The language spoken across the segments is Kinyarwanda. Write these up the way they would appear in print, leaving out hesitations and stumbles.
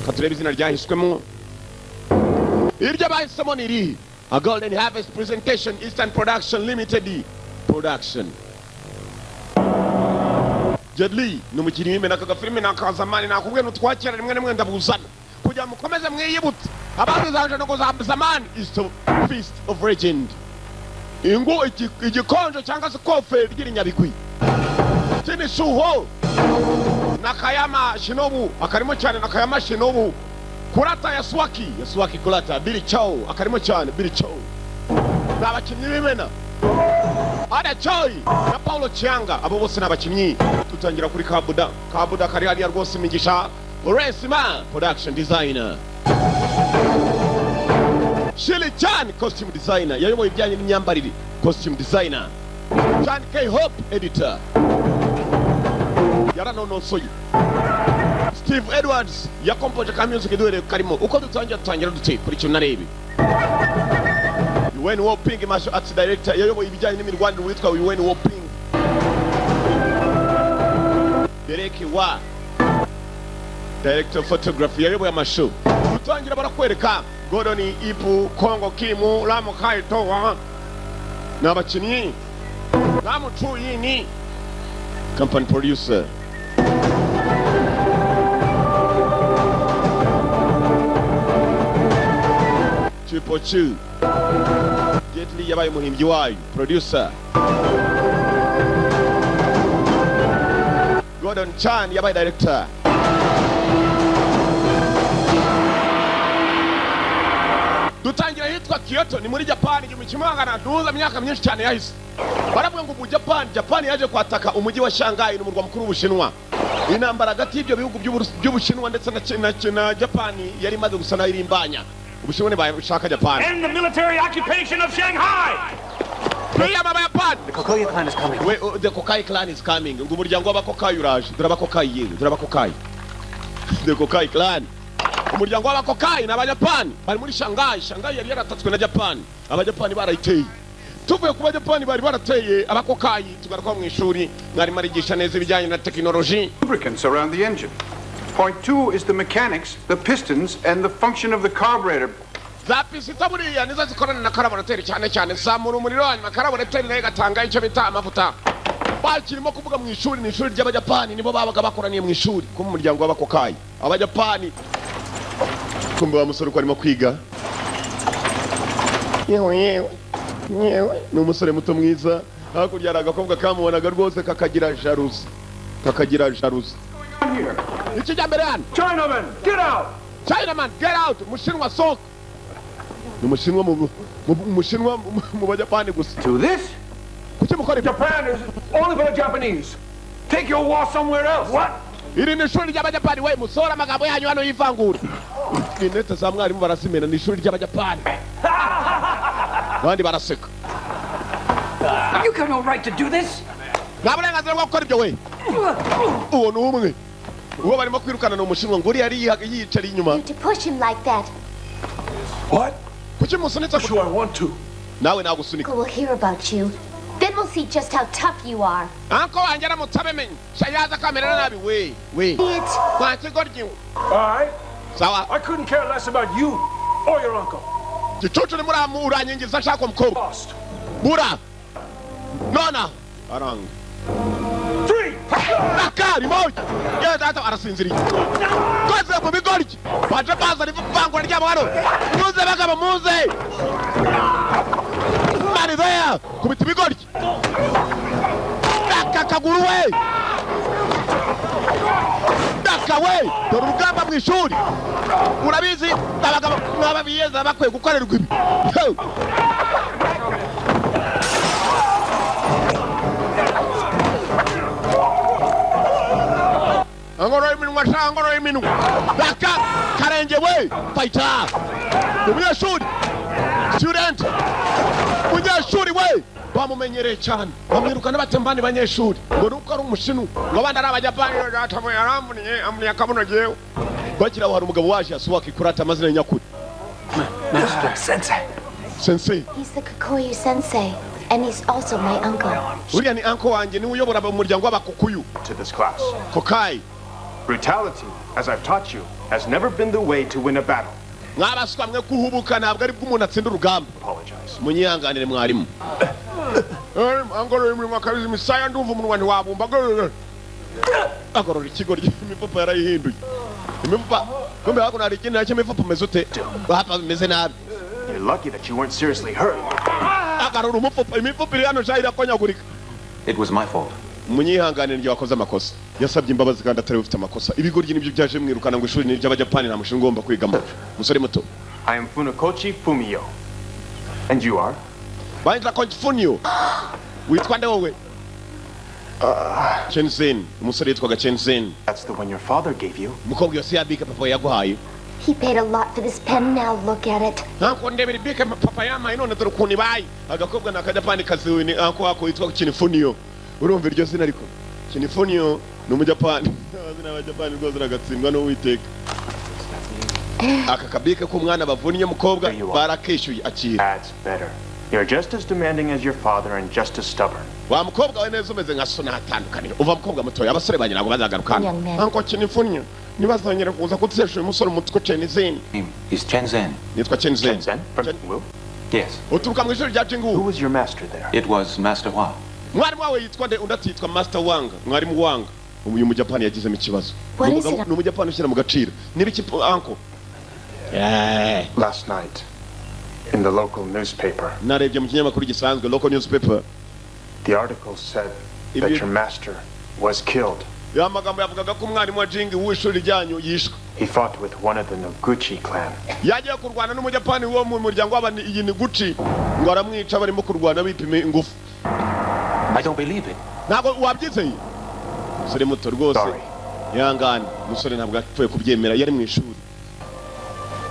katurebe izina ryahiswemo iryo bahisemo niri A Golden Harvest Presentation Eastern Production Limited Production. Jedli numukiri w'imena aka filime nakazamani nakubwiye nutwakira rimwe rimwe ndabuzana kugira mukomeze mwiyibutse abantu zanje no zamani is the feast of legend. Ingo igikonjo cyangwa se kofe ry'irinyabigwi tini suho Nakayama Shinobu akarimo cyane Nakayama Shinobu kurata Yasuaki kurata Billy Chow akarimo cyane Billy Chow n'abakinnyi b'imena Ada Choi na Paulo Chianga abo bose n'abakinnyi tutangira kuri Kabuda kari hariya rwose imigisha Resima production designer Shili Chan costume designer yayoboye ibijyanye n'imyambarire costume designer Chan K Hope editor yaranonosoye Steve Edwards yakompoje ka music duhere karimo uko dutangira dute kuri cyo narebe When Woping martial arts director yayoboye ibijyanye n'imirwanire witwa When Woping Dereki wa director of photography yayoboye amashow dutangira barakwereka Gordon Ipu Kongo Kimu Lamo Kaito wa n'abakinnyi Lamo Chuyini company producer Chipochu Jetli yabaye muhimbyi wayo producer Gordon Chan yabaye director dutangira hitwa Kyoto ni muri Japan mu kimangana duza myaka myinshi cyane yahise baravuga ngo mu Japan yaje kwataka umujyi wa Shanghai n'umurwa mukuru w'Ubushinwa inambara hagati y'ibyo bihugu by'Ubushinwa ndetse na Japan yari maze gusana irimbanya Ubushinwa ne bashaka Japan and the military occupation of Shanghai. The Kokai clan is coming. The Kokai clan is coming. Ngo umuryango w'abakokai uraje. Dore abakokai yewe, dore abakokai. The Kokai clan. Umuryango w'abakokai n'abajapani bari muri Shanghai. Shanghai yari yaratatswe na Japan. Abajapani barayiteye. Tuvuye ku bajapani bari barateye abakokai tugaruka mu ishuri mwari marigisha neza ibijyanye na technology. Lubricants around the engine. Point 2 is the mechanics, the pistons, and the function of the carburetor. Zapisita buriya nizo zikorana na carburetor cyane zamura umuriro hanyuma carburetor nayo gatanga icyo bita amavuta. Bakirimo kuvuga mu ishuri ni ishuri ry'abajapani nibo babaga bakoraniye mu ishuri ku muryango w'abakokai. Abajapani kumbe wa musore ko arimo kwiga. Yewe. Ni umusore muto mwiza hakurya aragakobwa kamubonaga rwose kakagira jalousie. Iki jambere hano. Chinaman, get out! Chinaman, get out! Mushinwa soka. Umushinwa mu bajapani gusa. To this? Kuki mukora ibyo? Japan is only for the Japanese. Take your war somewhere else. What? Iri ni ishuri ry'abajapani we musora amagambo yanyu hano yivangura. Inete za mwarimu barasimena ni ishuri ry'abajapani. Bandi baraseka. You got no right to do this. Naburenganzira bwo gukora ibyo we. Uwo numwe. Uwo barimo kwirukana no mushinwa nguri yari yicari inyuma. To push him like that. What? Kuki musunitsa Sure I want to. Nawe nagusunika. We'll hear about you. Then we'll see just how tough you are. Anko wanjye mutabemenye. Shayaza kamera nabi we. It. Kwanje goryo. All right. Sawa. I couldn't care less about you or your uncle. Gicucu ni muramu uranyingiza ashaka umukobwa. Lost. Bura. Nona. Arang. 3. Nakari moja. Ye data arasinziriye. Koze mu bigoryi. Baje baza rivangura ryabo hano. Muze bagabo muze. Mari there. Kubita ibigoryi. Kaguru we. Daka we. Dore urugamba mu ishuri. Urabizi abagabo n'ababiyeza bakwiye gukorerwa ibi. Angoro iminwa Daka karenge we fighter umunyeshuri student umunyeshuri we bamumenyereye cyane bamwirukana batembani banyeshuri ngo nuko ari umushinwa ngo abandi ari abajapani yatamuye aramvuniye amuni akabuno jewe bagira wari umugabo waje asuwaki kurata amazina nyakuri Sensei He's the Kikoyu sensei and he's also my uncle. Uriya ni uncle wanjye ni uyobora umuryango w'abakukuyu To this class. Kokai Brutality, as I've taught you, has never been the way to win a battle. Mwabaswa mwe kuhubuka ntabwo ari bw'umuntu atsinda urugamba. Apologize. Munyihanganire mwarimu. Angolo imwe kabizi misaya ndumva umunwa ni wabumba. Agorora ikigo ry'imifupa yarayihinduye. Imifupa kumbe hako nari kintu nacyo imifupa mezute. Bapa bimeze nabi. You're lucky that you weren't seriously hurt. Agarura umufupa imifupa iri hano shahira konyagurika. It was my fault. Munyihanganire njye wakoze amakosa. Yasabye imbabazi kandi atari ufite amakosa. Ibigoryi nibyo byaje mwirukana ngo ishuri n'Abajapani nta mushinga ngomba kwigamo. Musore muto. I am Funakoshi Fumio. And you are? Baindra Funyo. Witwa nde wowe? Chenzen. Umusore yitwaga Chenzen. That's the one your father gave you. Mukobwa yose yabika papa yaguhaye. He paid a lot for this pen. Now look at it. Nako ndebere bika papa yamaye none dore ukuntu ibaye. Agakobwa n'Akajapani kaziwe ako ako yitwa Chinifunyo. Urumva iryo zina ariko. Chinifunyo ni Umujapani. Abazina abajapani rwose ragatsindwa no witeka. Aka kabika k'umwana bavunnye mukobwa barakeshyuye akira. That's better. You're just as demanding as your father and just as stubborn. Wa mukobwa we neza umeze nka so natandukanira. Uva mukobwa mutoya abasore banye nabo bazagarukana. Young man. Anko Chinifunyo nibazongera kuza kutsesha umusore umutwe Chenzen. Is Chenzen? Nitwa Chenzen. Chenzen? From Wu? Yes. Uturuka mu ishuri rya Who Jingu. was your master there? It was Master Hua. Mwarimu wawe yitwa nde undi atitwa Master Wanga. Mwarimu Wanga. Uyu Mujapani yagizemo ikibazo. What is it? Ni Umujapani ushyira mu gaciro. Nibiki anko? Last night, in the local newspaper, Narebye mu kinyamakuru gisanzwe local newspaper. the article said If that you- your master was killed. Ya magambo yavugaga ko umwarimu wa Jingi w'ishuri ryanyu yishwe. He fought with one of the Noguchi clan. Yagiye kurwana n'Umujapani wo mu muryango w'abani iyi ni Gucci ngo aramwica barimo kurwana bipime ingufu. I don't believe it. Ntabwo wabyizeye. Musore muto rwose. Sorry. Yangana. Musore ntabwo apfuye kubyemera yari mu ishuri.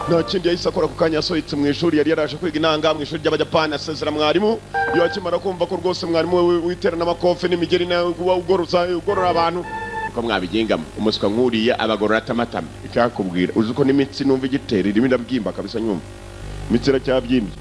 Nta kindi yahise akora ku kanya yasohotse mu ishuri yari yaraje kwiga inanga mu ishuri ry'Abajapani asezera mwarimu. Iyo akimara kumva ko rwose mwarimu we witerana amakofe n'imigeri nawe ugorora abantu. Uko mwabigengamo umuswa nkuriya abagorora atamatama icyakubwira uzi ko n'imitsi numva igitera irimo ndabyimba kabisa nyumva. Imitsi iracyabyimbye.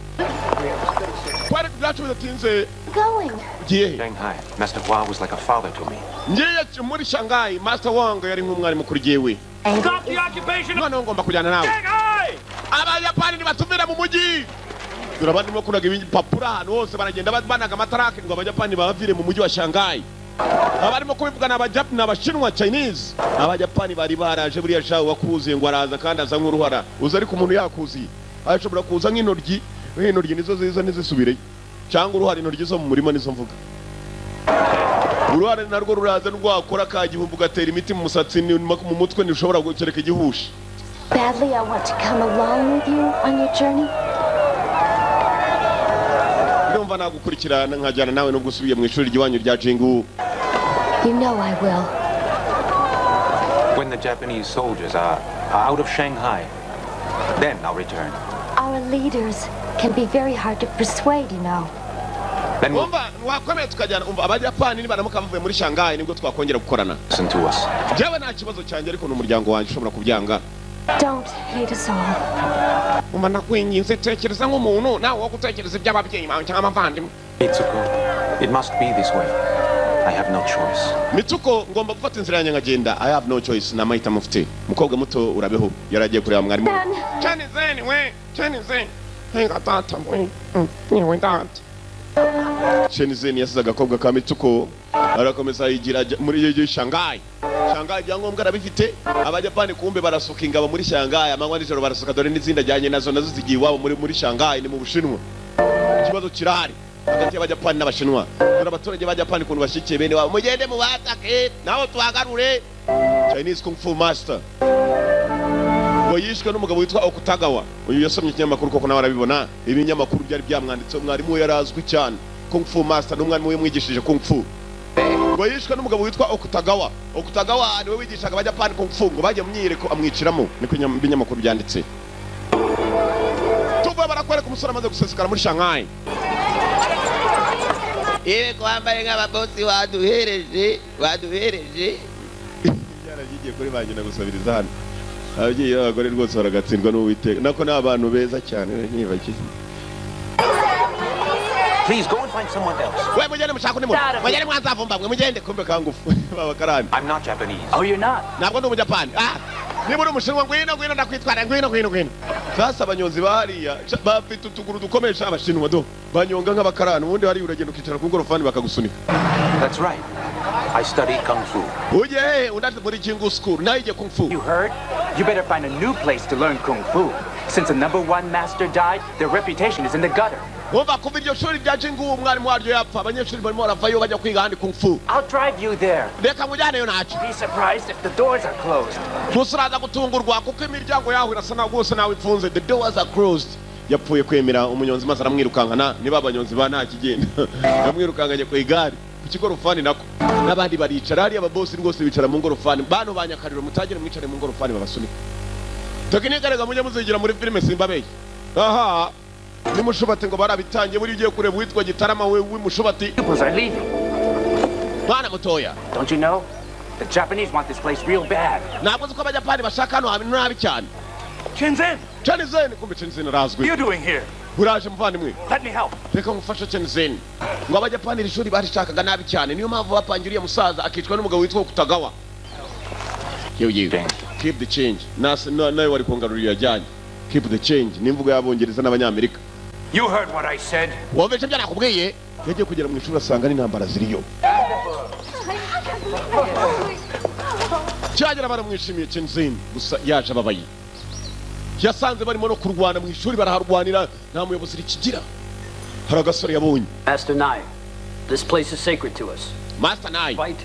Kwari byacu bidatinze Going. giye. Shanghai. Master Hua was like a father to me. Ngiye muri Shanghai Master Wanga yari nk'umwarimu kuri jewe. Stop the occupation of None ngomba kujyana nawe. Shanghai! Abayapani nibatumira mu mujyi. Turabandi mo kuraga ibipapuro ahantu hose baragenda banaga amatarake ngo Abajapani babavire mu mujyi wa Shanghai. Abarimo kubivugana Abajapani n'Abashinwa Chinese. Abajapani bari baraje buriya shaho wakuziye ngo araza kandi aza nk'uruhara. Uza ariko umuntu yakuziye. Ashobora kuza nk'intoryi, intoryi nizo ziza nizisubireyo. Cyangwa uruhara intoryi zo mu murima nizo mvuga. Uruhara narwo ruraza rwakora kagihumbu gatera imiti mu musatsi mu mutwe nishobora gukereka igihusha. Badly, I want to come along with you on your journey. Ndumva nagukurikirana nkajyana nawe no gusubiye mu ishuri ry'iwanyu rya Jingu. You know I will. When the Japanese soldiers are out of Shanghai, then I'll return. Our leaders can be very hard to persuade, you know. Then we'll Umva wakomeye tukajyana umva Abajapani nibaramuka bavuye muri Shanghai nibwo twakongera gukorana. listen to us. Jewe nta kibazo cyanjye ariko n'umuryango wanjye ushobora kubyanga. Don't hate us all. Umva nakwinginze tekereza nk'umuntu nawe wo gutekereza iby'ababyeyi bawe cyangwa abavandimwe. Mitsuko, it must be this way. I have no choice. Mitsuko ngomba gufata inzira yanjye nkagenda. I have no choice na mahitamo mfite. Mukobwa muto urabeho yaragiye kureba mwarimu. Ben. Chenzen we, Chenzen. Henga tata we. Niwe tata. Chenzen yasize agakobwa ka Mitsuko arakomeza yigira muri Shanghai. Shanghai byangombwa arabifite. Abajapani kumbe barasuka ingabo muri Shanghai amanywa n'ijoro barasuka dore n'izindi ajyanye nazo zigiye iwabo muri Shanghai ni mu Bushinwa. Ikibazo kirahari hagati y'Abajapani n'Abashinwa. Dore abaturage b'Abajapani kuntu bashyikiye bene wabo mugende mu batake naho tuhagarure. Chinese Kung Fu Master ngo yishwe n'umugabo witwa Okutagawa. Uyu yasomye ikinyamakuru koko nawe arabibona. Ibinyamakuru byari byamwanditseho mwarimu we yarazwi cyane. Kung Fu Master n'umwarimu we mwigishije Kung Fu. Ngo yishwe n'umugabo witwa Okutagawa. Okutagawa niwe wigishaga Abajapani Kung Fu ngo bajye mu myireko amwiciramo. Niko ibinyamakuru byanditse. Tuva barakwereka umusore amaze gusesekara muri Shanghai. Iwe kwambaye nk'ababosi waduhereje. Byaragiye kuri bagenda gusabiriza hano. Ababyeyi b'abagore rwose baragatsindwa n'Uwiteka. Nako ni abantu beza cyane nkibagize. Please go and find someone else. We mugende mushaka undi muntu. Mugende mwanzavumba mwe mugende kumbe kangufu. Babakarani. I'm not Japanese. Oh, you're not? Ntabwo ndi umujapani. Niba uri umushinwa ngwino ndakwitwara ngwino. Sasa abanyonzi bahariya bafite utuguru dukomesha abashinwa do. Banyonga nk'abakarani ubundi hari uragenda ukicara ku ngorofani bakagusunika. That's right. I studied Kung Fu. Uje undati muri Jingu School. Naije Kung Fu. You heard? You better find a new place to learn Kung Fu. Since the #1 master died, their reputation is in the gutter. Wumva kuva iryo shuri rya Jingu umwarimu waryo yapfa abanyeshuri barimo baravayo bajya kwiga handi Kung Fu. I'll drive you there. Reka mujyaneyo nacu. Be surprised if the doors are closed. Musuraza gutungurwa kuko imiryango yaho irasa naho rwose nawe ifunze. The doors are closed. Yapfuye kwemera umunyonzi maze aramwirukankana niba abanyonzi ba nta kigenda. Yamwirukankanye ku igare ku kigorofani nako. N'abandi baricara hariya ababosi rwose bicara mu ngorofani. Bantu banyakariro mutagire mwicare mu ngorofani babasunika. Tekinike rega mujye muzigira muri filime Simbabeye. Aha. Ni mushobati ngo barabitangiye buri ugiye kureba witwa Gitarama we mushobati. Pupils are leaving. Bana mutoya. Don't you know? The Japanese want this place real bad. Ntabwo uzi ko abajapani bashaka hano habintu nabi cyane. Chinzen, Chinzen kumbe Chinzen what razwi. are you doing here? Uraje muvandimwe. Let me help. Reka ngufashe Chinzen. Ngo abajapani iri shuri barishakaga nabi cyane niyo mpamvu bapangiriye musaza akicwa n'umugabo witwa Kutagawa. You keep the change. Nawe wari kongarurira yajyanye. Keep the change. Nimvugo y'abongereza n'abanyamerika. You heard what I said. Wumvise ibyo nakubwiye? Yagiye kugera mu ishuri asanga n'intambara ziriyo. Cyagera baramwishimiye Chinzen gusa yaje ababaye. Yasanze barimo no kurwana mu ishuri baraharwanira nta muyobozi rikigira. Hari agasore yabonye. Master Nye, this place is sacred to us. Master Nye. Fight.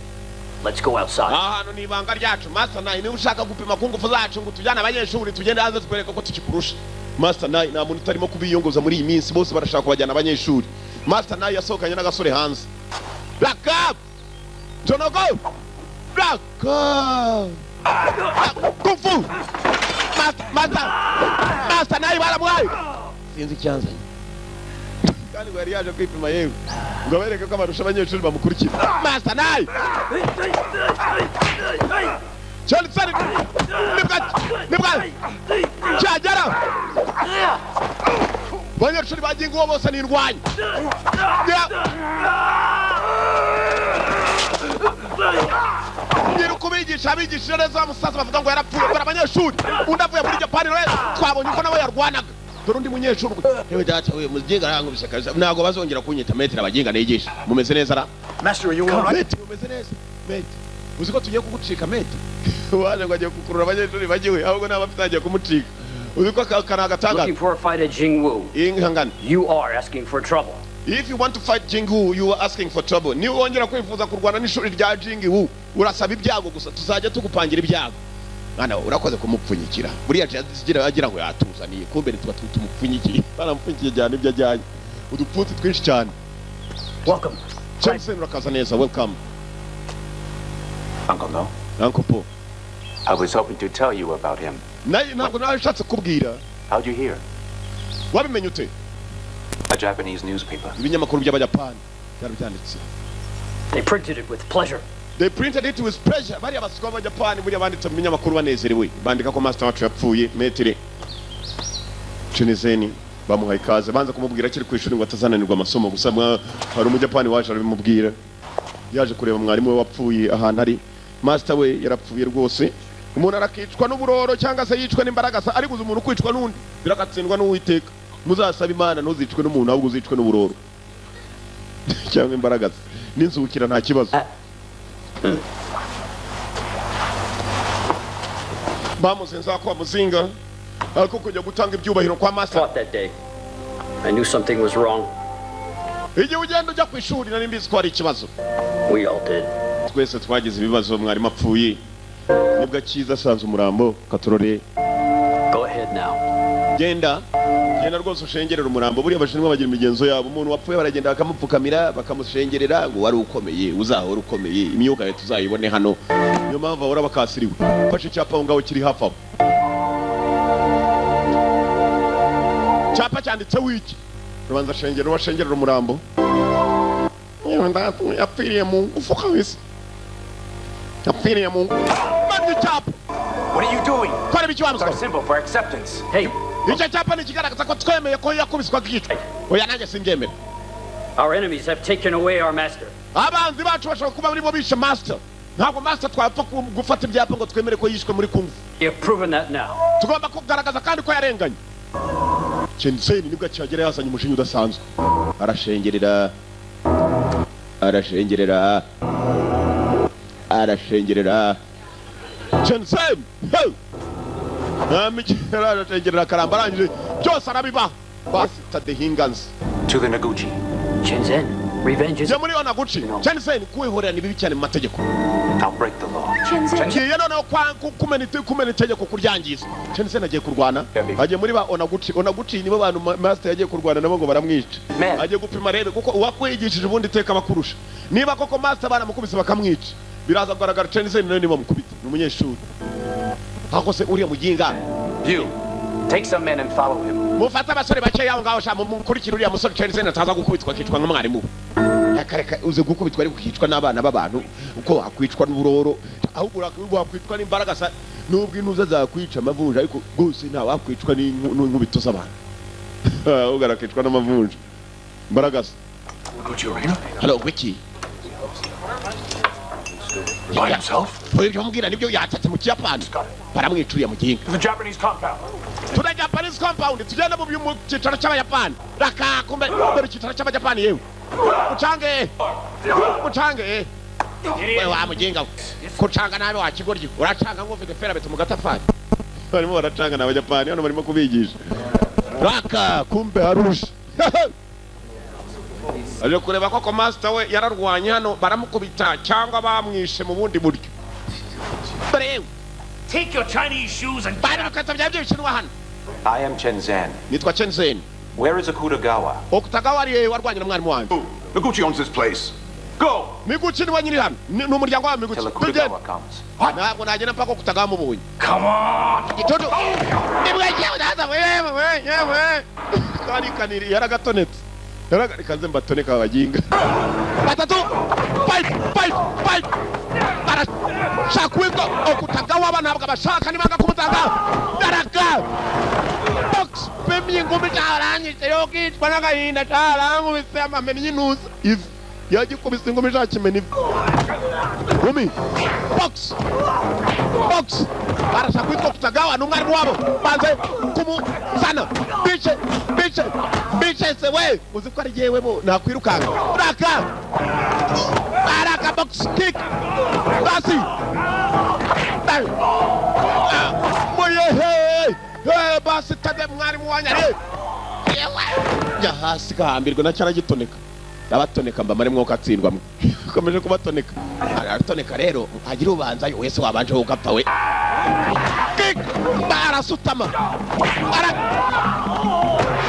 Let's go outside. Hano ni ibanga ryacu. Master Nye niba ushaka gupima ku ngufu zacu ngo tujyane abanyeshuri tugende hanze twereka ko tukikurusha. Master Nye nta muntu utarimo kubiyongoza muri iyi minsi bose barashaka kubajyana abanyeshuri. Master Nye yasohokanye n'agasore hanze. Black up! Jonogo! Black up! Kung Fu! Master Nye baramwaye! Sinzi icyanzanye. Kandi ngo yari yaje kwipima yewe. Ngo abereke ko abarusha abanyeshuri bamukurikira. Master Nye! Charlie Nibwa! Cyagera! Abanyeshuri baginga uwo bose nirwanya. Ngiye kubigisha abigisha neza musaza bavuga ngo yarapfuye kwa abanyeshuri. Undi avuye muri Japan rero twabonye ko nawe yarwanaga. Dore undi munyeshuri. Yewe data we muzinga arangubisha kabisa. Ntago bazongera kunyita metero abaginga nigisha. Mumeze neza ra? Master, are you all right? Mumeze neza. Mate. Uzi ko tugiye kugucika mate. Waje ngo agiye kukurura abanyeshuri bagiwe ahubwo n'abafitagiye kumucika. Uzi ko kanagatanga. Looking for a fight at Jingwu. Ingangana. You are asking for trouble. If you want to fight Jingwu, you are asking for trouble. Ni wongera kwifuza kurwana n'ishuri rya Jingwu, urasaba ibyago gusa tuzajya tugupangira ibyago. Mwana urakoze kumupfunyikira. Buriya agira ngo yatuzaniye kumbe tuba tumupfunyikiye. Baramupfunyikiye cyane ibyo ajyanye. Udupfuti twinshi cyane. Welcome. Johnson urakaza neza. Welcome. Uncle No? Uncle Paul. I was hoping to tell you about him. Ntabwo nashatse kubwira. How'd you hear? Wabimenye ute? A Japanese newspaper. Ibinyamakuru by'Abayapani byari byanditse. They printed it with pleasure. They printed it with pleasure. Bari abaswa b'Abayapani buri banditse mu binyamakuru banezerewe. Bandika ko master wacu yapfuye metere. Chinzen bamuhaye ikaze banza kumubwira akiri ku ishuri ngo atazananirwa amasomo gusa hari umujapani waje arabimubwira. Yaje kureba mwarimu we wapfuye ahantu ari. Master we yarapfuye rwose. Umuntu arakicwa n'uburoro cyangwa se yicwa n'imbaraga sa ari guza umuntu kwicwa n'undi birakatsindwa n'uwiteka. Muzasaba Imana ntuzicwe n'umuntu ahubwo uzicwe n'uburoro. Cyangwa imbaraga n'inzukira nta kibazo. Bamuzenza kwa muzinga ariko kujya gutanga ibyubahiro kwa master. Fought that day. I knew something was wrong. Igihe ugenda ujya ku ishuri nari mbizi ko hari ikibazo. We all did. Twese twagize ibibazo mwarimu apfuye. Nibwo akiza asanze umurambo katurore. Go ahead now. Genda rwose ushengerera umurambo buriya abashinwa bagira imigenzo yabo umuntu wapfuye baragenda bakamupfukamira bakamushengerera ngo wari ukomeye uzahora ukomeye imyuka yetu uzayibone hano niyo mpamvu ahora bakasiriwe fashe icyapa ngaho kiri hafi aho cyapa cyanditse wiki rubanza washengerera umurambo yapfiriye mu ngufu kabisa yapfiriye mu mani cyapa. What are you doing? It's our symbol for acceptance. Hey. Icyo cyapa ni kigaragaza ko twemeye ko yakubiswa gicwa. Oya nanjye singemera. Our enemies have taken away our master. abanzi bacu bashobora kuba barimo bishe master ntabwo master twapfa gufata ibyapa ngo twemere ko yishwe muri kumva You've proven that now. tugomba kugaragaza kandi ko yarenganye Chensei nibwo cyagera yazanye umushinga udasanzwe arashengerera Chensei Amikira arashengerera karamba arangije byose arabiba basita the hinganzi To the Noguchi. Shenzhen, revenge is... je muri Onaguchi Chensei kwihorera ni bibi cyane mu mategeko I'll break the law. ngiye noneho kumena itegeko kuryangiza Chensei agiye kurwana agiye muri ba Onaguchi nibo bantu master yagiye kurwana nabo ngo baramwica agiye gupima rebe kuko uwakwigishije ubundi teka bakurusha niba koko master baramukubise bakamwica biraza kugaragara Chensei nawe niba mukubita ni umunyeshuri ako se uriya muginga You, take some men and follow him. mufata abasore bake yaho ngaho sha mukurikira uriya musore Chensei ataza gukubitwa akicwa nk'umwarimu yakareka uze gukubitwa ari kukicwa n'abana b'abantu uko akwicwa n'uburoro ahubwo wakwicwa n'imbaraga sa nubwo intuza zakwica amavunja ariko gose nta wakwicwa n'inkubito z'abantu ugarakicwa n'amavunja imbaraga sa hello wiki By himself? ibyo mbwira nibyo yatatse mu Kiyapani baramwicuriye mu gihinga The Japanese compound. to the Japanese compound tugenda mu cyicaro cy'abayapani raka kumbe mu cyicaro cy'abayapani yewe mucange wewe wa muginga kucanga nawe wa kigoryi uracanga ngo ufite fera beto mu gatafari barimo baracanga n'abayapani hano barimo kubigisha raka kumbe harusha aje kureba ko master we yararwanye hano baramukubita cyangwa bamwishe mu bundi buryo Take your Chinese shoes and bari bakata byabyinshinwa hano I am Shenzhen. nitwa Chenzhen Where is Akutagawa? Okutagawa ari warwanye na mwarimu wanjye Noguchi owns this place. Go! Miguchi ni wanyiri hano ni umuryango wa Miguchi Till Akutagawa comes. ntabwo nagenda mpaka Okutagawa mubonye come on! igitutu nibwagiye udaza wewe kari kaniri yaragatonetse yaragarikaze mbatoneka abaginga batatu fight shakwiko Okutagawa abanabwa abashaka nibanga kumutanga daraga box pemye ngumi cyarangije yo kitwa n'agahinda cyarangu bisema menye inuza if yagikubise ingumi shakimena ngumi box barashakwiko Okutagawa n'umwarimu wabo banze kumuzana bice se we uzi ko ari yewe bo nakwirukanga baraka box kick basi basi tade mwarimu wanyare ya hasi kahambirwa na cyara gitoneka abatoneka mbamare mwuka atsindwa komeje kubatoneka aratoneka rero agira ubanza yo wese wabanje ugapfa we barasutama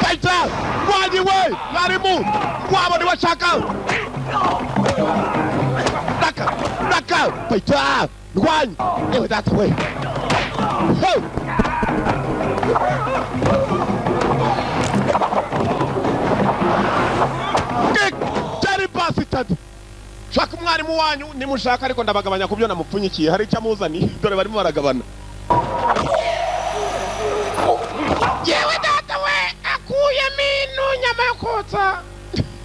fighter wadi we mwarimu wabo ni washaka raka fighter rwanya ewe data we shaka umwarimu wanyu nimushaka ariko ndabagabanya kubyo namupfunyikiye hari icyo amuzani dore barimo baragabana yewe data we akuyemo inyama yo kotsa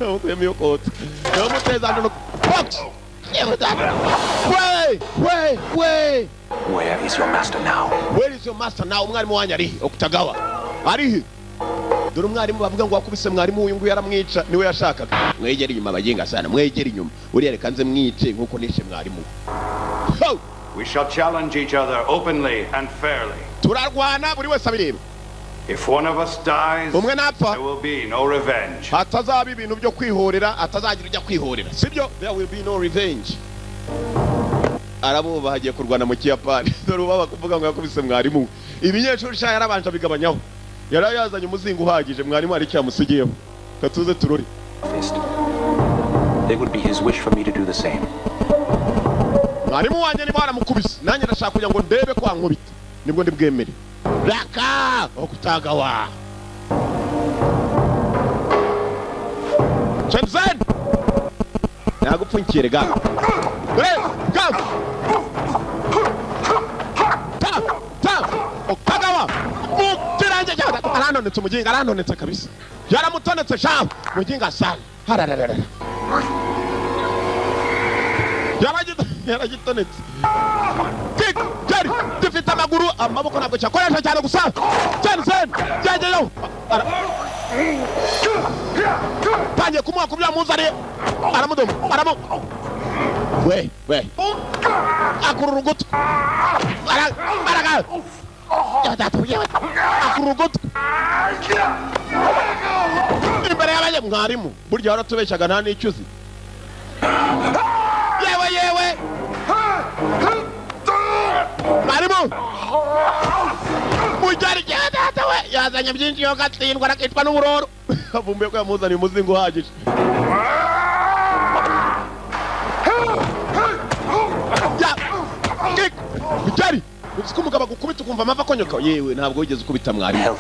akuyemo yo kotsa yo mutezana no box yewe data we Where is your master now? umwarimu wanyu ari Okutagawa ari dore umwarimu bavuga ngo wakubise mwarimu uyu nguyu yaramwica niwe yashakaga mwegera inyuma abaginga sana mwegera inyuma uriya reka nze mwice nkuko nishe mwarimu We shall challenge each other openly and fairly. turarwana buri wese abireba If one of us dies, umwe napfa there will be no revenge. hatazaba ibintu byo kwihorera atazagira ujya kwihorera sibyo there will be no revenge arabo bahagiye kurwana mu Kiyapani dore baba kuvuga ngo yakubise mwarimu ibinyeshuri sha yarabanje abigabanyaho yarayazanye umuzingo uhagije mwarimu ari cyamusigiyeho katuze turori It would be his wish for me to do the same. mwarimu wanjye ni baramukubise nanjye ndashaka kugira ngo ndebe ko ankubita nibwo ndi bwemere raka Okutagawa Shenzhen nagupfunkire ga Okutagawa mutiranje cyane aranonetse umuginga aranonetse kabisa yaramutonetse sha muginga sana harararara yaragitonetse jari dufite amaboko ntabwo cyakoresha cyane gusa cyane jyageyo tangiye kumuha ku byo muzaniye aramudoma we akurura urugutu akurura urugutu imbere y'abanye mwarimu burya waratubeshyaga nta n'icyuzi yewe mwarimu mujyari data we yazanye byinshi yo gatsindwa arakitwa n'uburoro avumbuye ko yamuzaniye umuzingo uhagije Bitari uko umugabo gukubita ukumva amava konyoka yewe ntabwo wigeze ukubita mwarimu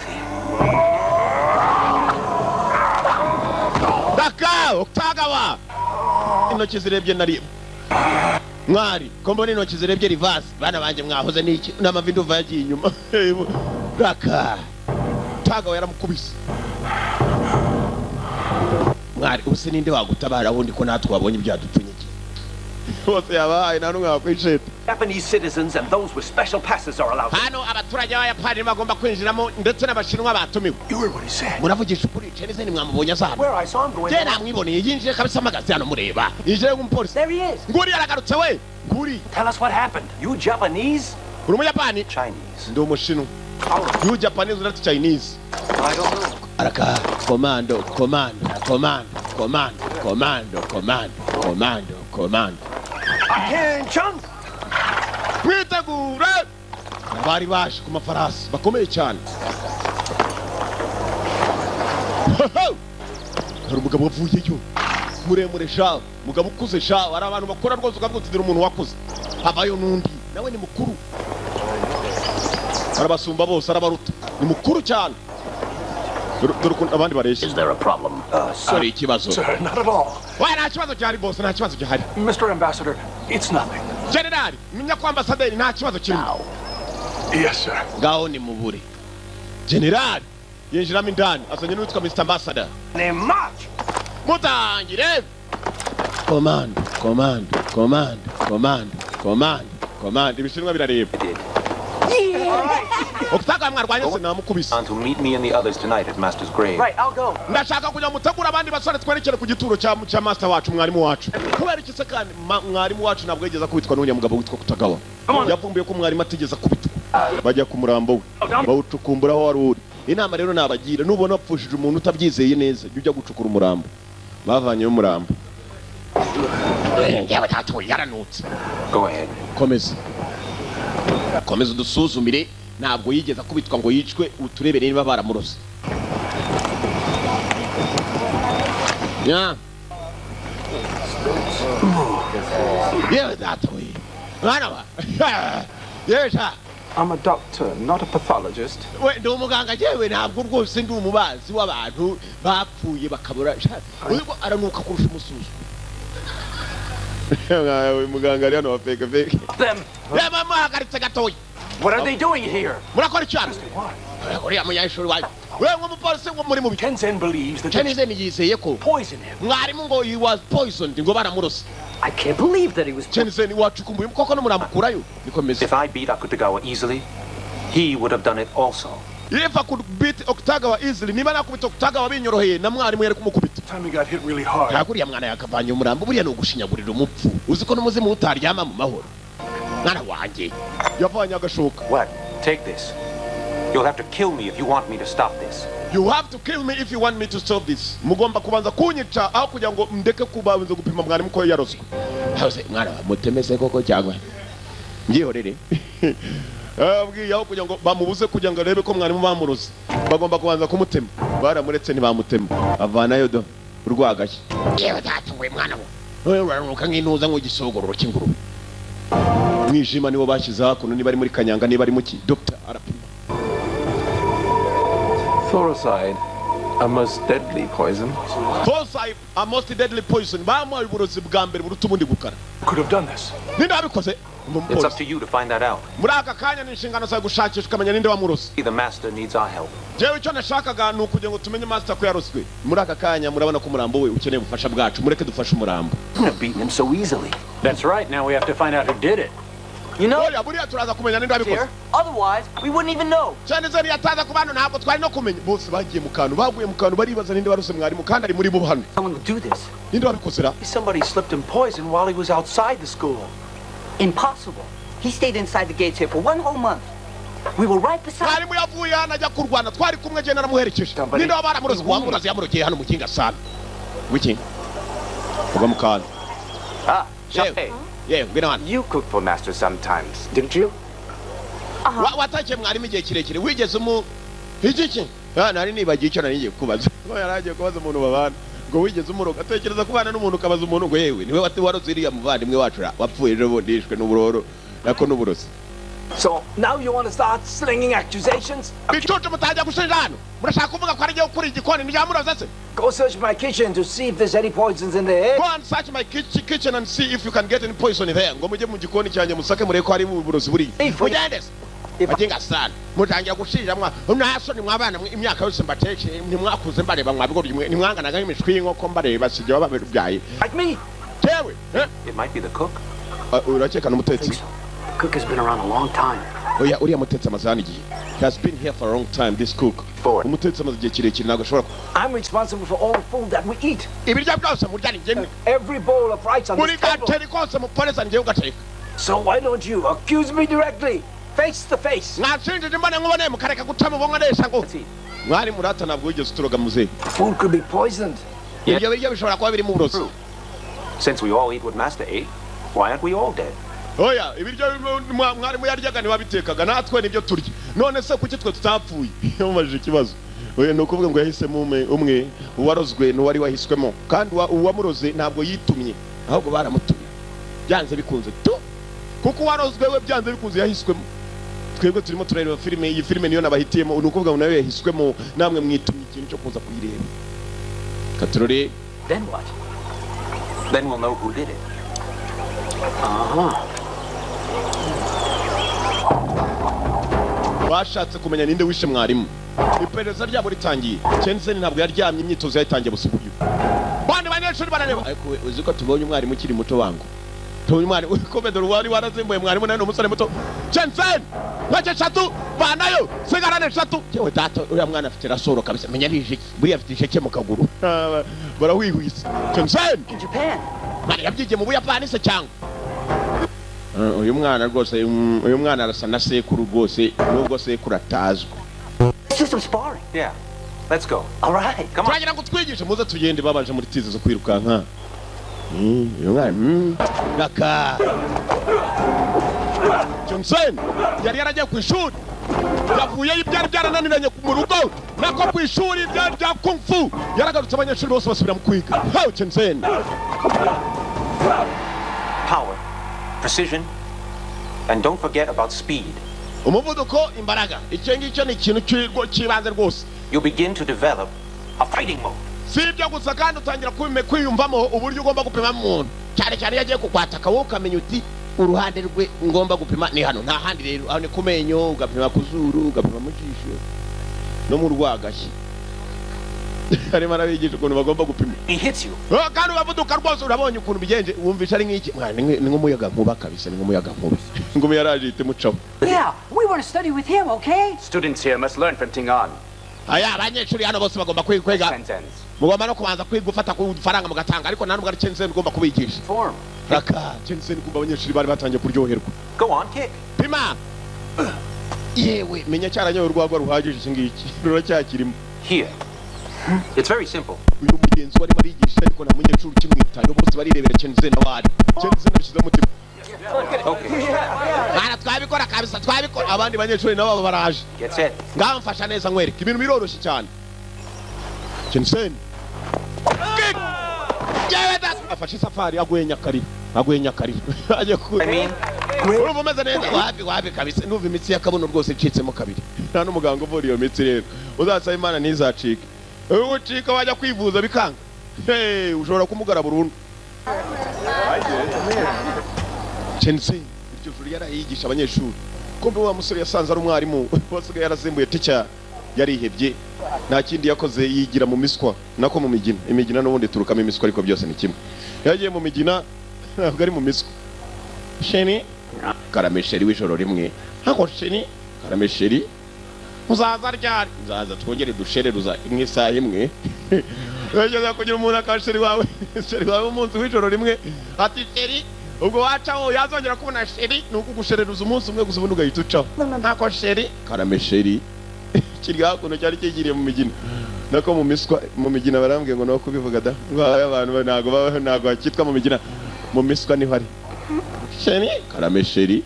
daka Oktagawa intoki zirebye nari mwari ko mbona intoki zirebye rivasi bana banje mwahoze n'iki n'amavi nduva yagiye inyuma daka Oktagawa yaramukubise mwari ubuse ninde wagutabara wundi ko natwe wabonye ibyadupfunyiki bose yabaye nta n'umwe wakwisheta Japanese citizens and those with special passes are allowed. Hano abaturage b'Abayapani bagomba kwinjiramo ndetse n'abashinwa batumiwe. You heard what he said. Muravugisha ukuri Chenise ni mwamubonye azana. Where I saw him going. Jena mwiboneye yinjije kabisa amagazi hano mureba. Yinjije nk'umupolisi. There he is. Nguri aragarutse we. Nguri. Tell us what happened. You Japanese? Uri Umuyapani? Chinese. Ndi Umushinwa. You Japanese not Chinese. I don't know. Araka commando. Attention! Kwitegura bari baje ku mafarasi bakomeye cyane hari umugabo wavuyeyo muremure sha mugabo ukuze sha hari abantu bakora rwose ukabwutira umuntu wakuze habayo nundi nawe ni mukuru arabasumba bose arabaruta ni mukuru cyane dore ukuntu abandi bareshya. Is there a problem? Sorry, ikibazo. Sir, not at all. Why nta kibazo gihari boss, nta kibazo gihari. Mr. Ambassador, it's nothing. General, menya ko ambassador nta kibazo kirimo. Yes, sir. Gaho ni mubure. General, yinjiramo indani azanye n'uwitwa Mr. Ambassador. Name march. Mutangire. Command. Ibishinwa birareba. Okutaka mwarwanye se namukubise. And to meet me and the others tonight at Master's grave. Right, I'll go. Ndashaka kujya mutegura abandi basore twerekere ku gituro cya Master wacu mwarimu wacu. Kubera iki se kandi mwarimu wacu nabwo yigeza kubitwa n'unya mugabo witwa Kutagawa. Yavumbuye ko mwarimu atigeza kubitwa. Bajya ku murambo we. Bawucukumbura aho wari uri. Inama rero nabagira nubona apfushije umuntu utabyizeye neza ujya gucukura umurambo. Bavanye umurambo. Yawe tatu yaranutse. Go ahead. Komeza udusuzumire ntabwo yigeza kubitwa ngo yicwe uturebere niba baramurose. Yeah. Yeah, that way. Yes, sir. I'm a doctor, not a pathologist. We ndo muganga jewe ntabwo rwose ndi umubazi w'abantu bapfuye bakabura. Uko aranuka kurusha umususu. Muganga ari hano fake. Them. Mama hagaritse gatoyi. What are they doing here? Murakora cyane. Uriya munyeshuri wawe. Wewe nk'umupolisi ngo muri mu bice. Tenzin believes that Tenzin yizeye ko poison him. mwarimu ngo he was poisoned ngo baramurose. I can't believe that he was. Tenzin wacukumbuye koko no muramukurayo. Nikomeze. If I beat Akutagawa easily, he would have done it also. If I could beat Okutagawa easily, niba nakubita Okutagawa binyoroheye na mwarimu yari kumukubita. Time he got hit really hard. Hakuriya mwana yakavanye umurambo buriya no gushinyagurira umupfu. Uzi ko n'umuzimu utaryama mu mahoro. Mwana wanjye yavanye agashoka. What? Take this. You'll have to kill me if you want me to stop this. You have to kill me if you want me to stop this. Mugomba kubanza kunyica aho kugira ngo ndeke kubanza gupima mwarimu ko yaroswe. Hose mwana mutemese koko cyangwa. Ngihorere. Abwiye aho kugira ngo bamubuze kugira ngo arebe ko mwarimu bamurose. Bagomba kubanza kumutema. Baramuretse ntibamutema. Avanayo do urwagashye. Yewe tatuwe mwana wo. Wewe uraruka nk'intuza nk'igisogororo cy'ingurube. Mwijima nibo bashyize hakuno niba ari muri Kanyanga niba ari muki Dr. arapima. Thoracide, a most deadly poison. Thoracide, a most deadly poison. Bamuhaye uburozi bwa mbere buruta ubundi gukara. Could have done this. Ninde wabikoze? It's up to you to find that out. muri aka kanya ni inshingano zawe gushakisha ukamenya ninde wamurose. The master needs our help. Jewe icyo nashakaga ni ukugira ngo tumenye master ko yaroswe. Muri aka kanya murabona ko umurambo we ukeneye ubufasha bwacu, mureke dufashe umurambo. Couldn't have beaten him so easily. That's right. Now we have to find out who did it. You know, Oya buriya turaza kumenya ninde wabikoze. here, otherwise we wouldn't even know. Cyane zari yataza ku bantu ntabwo twari no kumenya. Bose bagiye mu kantu, baguye mu kantu baribaza ninde warose mwarimu kandi ari muri bo hano. Someone would do this. Ninde wabikozera? Somebody slipped him poison while he was outside the school. Impossible. He stayed inside the gates here for 1 whole month. We were right beside. Mwarimu yavuye hano ajya kurwana, twari kumwe je naramuherekeje. Ninde wabaramuroze wamuraze yamurogeye hano mu kinga sana. Wiki. Kuva mu kantu. Ah, Chappé. Yeah, ngwino hano. You cooked for master sometimes, didn't you? Watakiye mwarimu igihe kirekire wigeze mu iki? Nari nibagiye icyo nari ngiye kubaza. Ngo yaragiye kubaza umuntu babana. Ngo wigeze umuroga atekereza kubana n'umuntu kabaza umuntu ngo yewe niwe waroze iriya muvandimwe wacu wapfuye ejo bundi yishwe n'uburoro nako n'uburozi. So now you want to start slinging accusations? Bicucu mutajya gushinja hano. Murashaka kuvuga ko ari giye gukora igikoni ntiyamuroze se? Go search my kitchen to see if there's any poisons in there. Go and search my kitchen and see if you can get any poison in there. Ngo mujye mu gikoni cyanjye musake mureke ko hari uburozi buri. Mugende. Baginga sana. Mutangira gushinja nasoni mwabana imyaka yose mbateke ntimwakuze mbareba mwabigoro nimwanganaga imishwi y'inko mbareba sije bababyaye. Like me. Tewe. It might be the cook. Urakeka n'umutetsi. Cook has been around a long time. Oya uriya mutetsi amazani igihe. He has been here for a long time, this cook. Umutetsi amaze igihe kirekire ntabwo ashobora. I'm responsible for all the food that we eat. Ibiryo byose murya ni njye. Every bowl of rice on this table. Gateri kose muporeza njye ugateka. So why don't you accuse me directly? Face to face. Nashinjije mbone nkubone mukareka gutama ubonga neza ngo. Mwari murata ntabwo wigeze uturoga muze. Food could be poisoned. Ibyo biryo bishobora kuba biri mu burozi. Since we all eat what master ate, why aren't we all dead? Oya ibiryo mwarimu yaryaga niwabitekaga natwe nibyo turya. None se kuki twe tutapfuye? Yamajije ikibazo. Oya no kuvuga ngo yahisemo umwe uwarozwe n'uwari wahiswemo kandi uwamuroze ntabwo yitumye ahubwo baramutumye. Byanze bikunze tu. Kuko warozwe we byanze bikunze yahiswemo. Twebwe turimo turareba filime, iyi filime niyo nabahitiyemo unukuvuga ngo nawe yahiswemo namwe mwitumye ikintu cyo kuza kuyireba. Katurore. Then what? Then we'll know who did it. Bashatse kumenya ninde wishe mwarimu. Iperereza ryabo ritangiye. Chensen ntabwo yaryamye imyitozo yayitangiye busubuye. Bandi banyeshuri barareba. Ariko uzi ko tubonye umwarimu ukiri muto wangu. Tubonye umwarimu komedoro wari warazimbuye mwarimu nawe umusore muto. Chensen! Waje shatu banayo sigarane shatu. Yewe data uriya mwana afite rasoro kabisa. Menya bije. Buriya afite isheke mu kaguru. Barahwihwisa. Chensen! In Japan. Mwana yabyigiye mu Buyapani se cyangwa? Uyu mwana rwose uyu mwana arasa na sekuru rwose nubwo sekuru atazwe. Let's do some sparring. Yeah. Let's go. All right. Come on. Twagira ngo twigishe muze tugende babanje muri tizi zo kwirukanka. Uyu mwana raka. Johnson yari yaragiye ku ishuri. Yavuye ibyari byarananiranye mu rugo nako ku ishuri bya kung fu. Yaragarutse abanyeshuri bose basubira mu kwiga. How Johnson? Power, precision, and don't forget about speed. Umuvuduko imbaraga. Icyo ngicyo ni ikintu cy'ibanze rwose. You begin to develop a fighting mode. Si ibyo gusa kandi utangira kwiyumvamo uburyo ugomba gupima umuntu. Cyane cyane yagiye kukwataka wowe ukamenya uti uruhande rwe ngomba gupima ni hano nta handi rero aho ni ku menyo ugapima ku zuru ugapima mu jisho no mu rwagashyi. Harimo arabigisha ukuntu bagomba gupima. He hits you. Kandi ubavuduka rwose urabonye ukuntu bigenje wumvisha ari nk'iki ni nk'umuyaga nkuba kabisa ni nk'umuyaga nkuba. Ngome yaraje itemucaho. Yeah, we want to study with him, okay? Students here must learn from Tingan. Aya abanyeshuri hano bose bagomba kwiga. Sentence. Mugomba no kubanza kwiga gufata ku faranga mugatanga ariko nta nubwo ari Chensen ugomba kubigisha. Form. Raka Chensen kumba abanyeshuri bari batangiye kuryoherwa. Go on, kick. Pima. Yewe menya cyaranyoye urwagwa ruhagije iki ngiki. Ruracyakirimo. Here. It's very simple. Uyu mugenzi wari barigisha ariko nta munyeshuri ukimwitaho bose barirebera Chensen abari. Chensen abishyize umutima. Okay. Bana twabikora kabisa twabikora abandi banyeshuri nabo baraje. Get set. Ngamfasha neza nkwereka ibintu biroroshye cyane. Chensen. Kick. Yewe das afashe safari agwenya kari. Aje ku. I mean, Urumva umeze neza wapi kabisa nuva imitsi y'akabuno rwose icitsemo kabiri. Nta n'umuganga uvura iyo mitsi rero. Uzasaba Imana ntizacike. Wowe ucika wajya kwivuza bikanga. Ushobora kumugara burundu. Chensen ibyo yari yarayigisha abanyeshuri. Kumbe wa musore yasanze ari umwarimu wasigaye yarazimbuye teacher yarihebye nta kindi yakoze yigira mu miswa nako mu migina. Imigina n'ubundi turukamo imiswa ariko byose ni kimwe. Yagiye mu migina ntabwo ari mu miswa. Sheni karamesheri w'ijoro rimwe. Hako sheni karamesheri uzaza ryari? Nzaza twongere dushereruza imwe saa imwe. Wajya kugira umuntu akasheri wawe sheri wawe umunsi w'ijoro rimwe ati sheri ubwo wacaho yazongera kubona sheri nuko gushereruza umunsi umwe gusa ubundi ugahita ucaho. Hako sheri karamesheri kirya kuno cyari kigiriye mu migina nako mu miswa mu migina barambwiye ngo no kubivuga da ngwaye abantu ntago bakitwa mu migina mu miswa ni hari sheri karamesheri.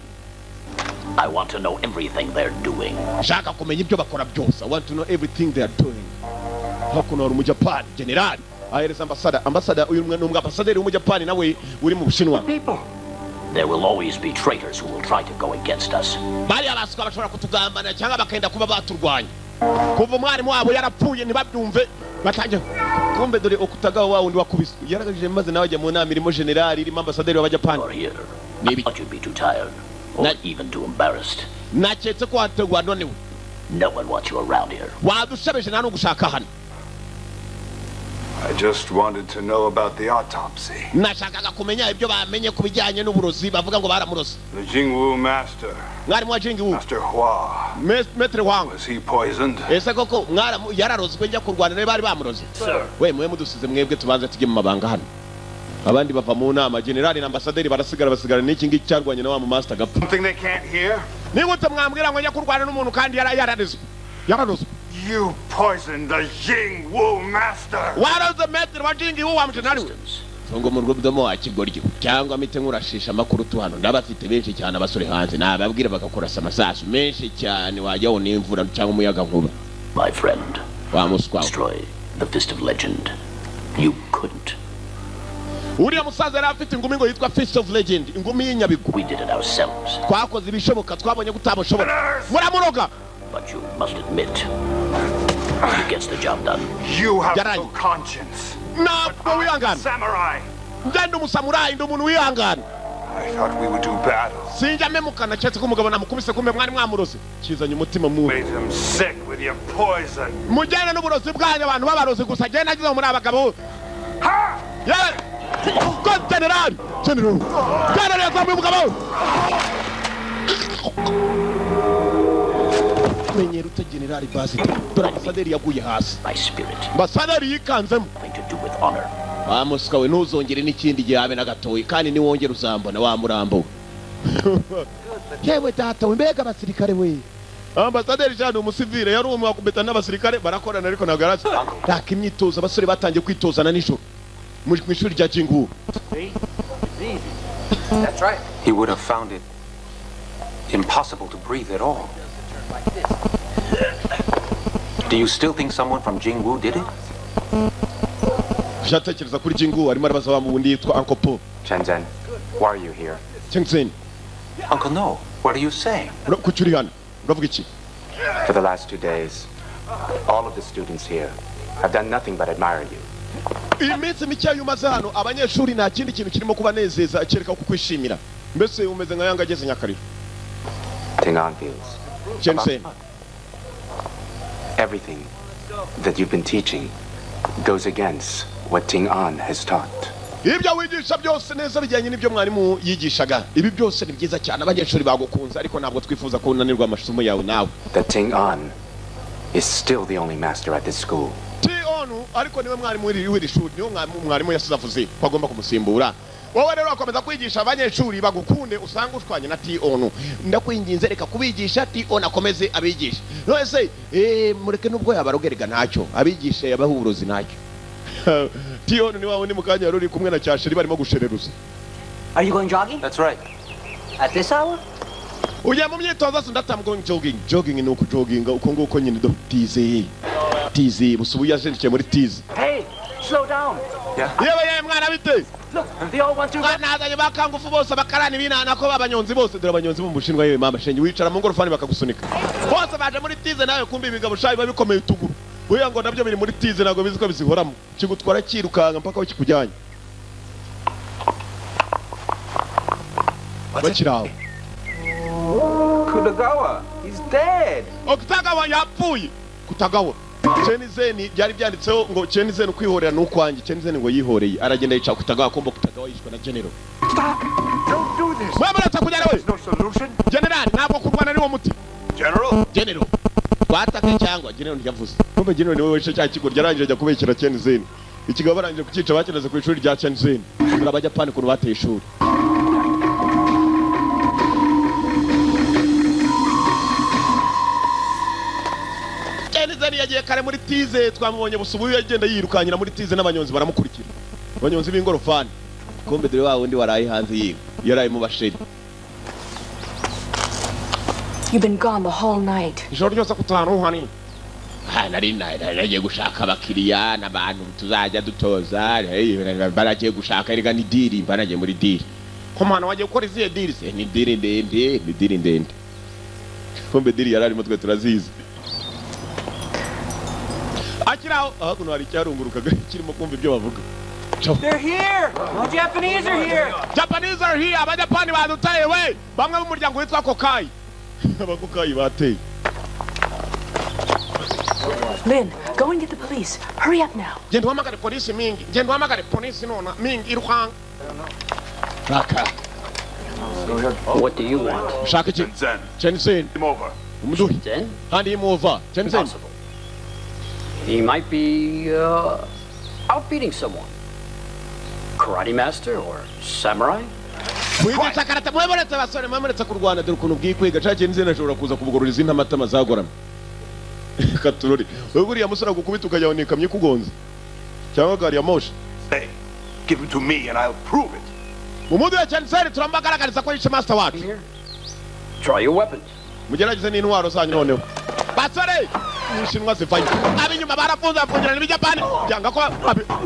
I want to know everything they're doing. Shaka kumenya ibyo bakora byose. I want to know everything they are doing. Hakuno hari umujapani general ahereza ambassador uyu n'umwambasaderi w'umujapani nawe uri mu Bushinwa. There will always be traitors who will try to go against us. Bari abaswa bashobora kutugambana cyangwa bakenda kuba baturwanya. Kuva umwarimu wabo yarapfuye ntibabyumve batangiye kumbe dore okutagaho wa wundi wakubiswe yaragajije maze nawe ajya mu nama irimo general irimo ambasaderi w'abajapani. Maybe you'd be too tired or even too embarrassed. Naketse ko wategwa nonewe. No one wants you around here. Wadushabeje nta no gushaka hano. I just wanted to know about the autopsy. Nashakaga kumenya ibyo bamenye kubijyanye n'uburozi bavuga ngo baramurozi. The Jingwu master. Mwari mwa Jingwu. Master Hua. Maître Huang. Was he poisoned? Ese koko mwara yararozwe njya kurwana nawe bari bamurozi. We mudusize mwebwe tubanze tujye mu mabanga hano. Abandi bava mu nama general na ambassadeur basigara n'iki ngiki cyarwanye na wa mu master gapfa. Something they can't hear? Ni gute mwambwira ngo njya kurwana n'umuntu kandi yararozwe. You poisoned the Jingwu master. What is the matter wa Jingwu wa mtenari? Ngo mu rw'ubdomo wa kigoryo cyangwa mite nkurashisha makuru tu hano ndabafite benshi cyane abasore hanze nababwira bagakora samasasu menshi cyane wajya wona imvura cyangwa umuyaga nkuba. My friend, wa muswa destroy the fist of legend. You couldn't. Uriya musaza yari afite ingumi ngo yitwa Fist of Legend ingumi y'inyabigo. We did it ourselves. Twakoze ibishoboka twabonye gutaboshobora. Muramuroga. But you must admit, he gets the job done. You have no conscience. No, wihangana. Samurai. Ndende umusamurai ndo umuntu wihangana. I thought we would do battle. Sinjya memukana cyetse ko umugabo namukubise kumbe mwari mwamuroze. Kizanye umutima mu. Made them sick with your poison. Mujyana n'uburozi bwanyu abantu babaroze gusa je nagize muri abagabo. Ha! Yeah! God general. General yazamuye umugabo. Menyera ute general basi. Dora ambassadeur yaguye hasi. My spirit. Ambassadeur yikanzemo. Nothing to do with honor. Bamuswa we ntuzongere n'ikindi gihe habe na gatoyi kandi ni wongera uzambona wa murambo. Yewe data we mbega abasirikare we. Ambassadeur cyane umusivile yari umwe wakubeta n'abasirikare barakorana ariko nagaraza. Daka imyitozo abasore batangiye kwitozana nijoro. Mu ishuri rya Jingwu. That's right. He would have found it impossible to breathe at all. Do you still think someone from Jingwu did it? Jatekereza kuri Jingwu arimo arabaza wa mubundi yitwa Uncle Po. Shenzhen, why are you here? Shenzhen. Uncle No, what are you saying? Kuchuri hano. Uravuga iki? For the last 2 days, all of the students here have done nothing but admire you. Iminsi mike yumaze hano abanyeshuri nta kindi kintu kirimo kubanezeza kereka kukwishimira. Mbese umeze nka Yanga ageze Nyakariro. Ting-an feels. Shenzhen. Everything that you've been teaching goes against what Ting-an has taught. Ibyo wigisha byose neza bijyanye n'ibyo mwarimu yigishaga. Ibi byose ni byiza cyane abanyeshuri bagukunze ariko ntabwo twifuza ko unanirwa amasomo yawe nawe. That Ting-an is still the only master at this school. T-onu ariko niwe mwarimu w'iri shuri niwe mwarimu yasizavuze ko agomba kumusimbura. Wowe rero akomeza kwigisha abanyeshuri bagukunde usanga ushwanye na T-onu. Ndakwinginze reka kubigisha T-onu akomeze abigisha. None se mureke nubwo yabarogerega ntacyo abigisha yabahuburozi ntacyo. T-onu ni wawe ni mukanya ruri kumwe na cyashiri barimo gushereruza. Are you going jogging? That's right. At this hour? Uya mu myitozo so I'm going jogging. Jogging ni ukujoginga uko nguko nyine do tize busubu yajendikiye muri tize. Hey, slow down. Yeah. Yewe mwana bite? Look, they all want to nazanye bakangufu bose bakarani binana ko babanyonzi bose dore abanyonzi mu Bushinwa yewe mama shenye wicara mu ngorofani bakagusunika. Bose baje muri tize nawe kumbi ibigabo shayi babikomeye utuguru. Uya ngo nabyo biri muri tize nago bizi ko bizihoramo. Kigutwara kirukanga mpaka aho kikujyanye. Bakiraho. Kutagawa, he's dead. Kutagawa yapfuye. Kutagawa. Chenizen byari byanditseho ngo Chenizen kwihorera n'ukwanjye. Chenizen ngo yihoreye. Aragenda yica Kutagawa kombo Kutagawa yishwe na General. Stop! Don't do this! Mwamurata kujyana we. No solution. General ntabwo kurwana ni wo muti. General. Batake cyangwa General ntiyavuze. Kombo General niwe weshe cya kigo yarangije ajya kubekera Chenizen. Ikigabo barangije kukica bakeneze ku ishuri rya Chenizen. Urabajya pani kuno bateye ishuri. Chenizen yagiye kare muri tize twamubonye busubuye yagenda yirukanyira muri tize n'abanyonzi baramukurikira. Abanyonzi b'ingorofani. Kombe dore wa wundi waraye hanze yiwe. Yaraye mu basheri. You've been gone the whole night. Ijoro ryose kutanu hani. Nari nagiye gushaka abakiriya n'abantu tuzajya dutoza. Baragiye gushaka erega ni diri, baragiye muri diri. Komana wagiye gukora izihe diri se? Ni diri ndende. Kombe diri yarari mutwe turazizi. Akiraho kuno hari cyarungurukaga kirimo kumva ibyo bavuga. They're here! The Japanese are here! Japanese are here! Abajapani badutaye we! Bamwe mu muryango witwa Kokai. Abakokai bateye. Lynn, go and get the police. Hurry up now. Genda uhamagare polisi mingi. Genda uhamagare polisi nona mingi iruhanga. Raka. What do you want? Shaka Chenizen. Him over. Umuduhi. Then? Hand him over. Chenizen. He might be outbeating someone. Karate master or samurai? Kwiga karate mweboretse basore mweboretse kurwana dore ukuntu bwikwiga cha Chenizen ashobora kuza kubugorora izina amatama zagorana. Katurori. Uguriya musora gukubita ukajya kamye kugonza. Cyangwa gari ya moshi. Hey, give him to me and I'll prove it. Mumudu ya Chenizen turambagaragariza ko yishe master wacu. Try your weapons. Mugerageze n'intwaro zanyu noneho. Basore! Nishinwa zivayo. Abinyuma barafunza afungirana n'Ibijapani. Byanga ko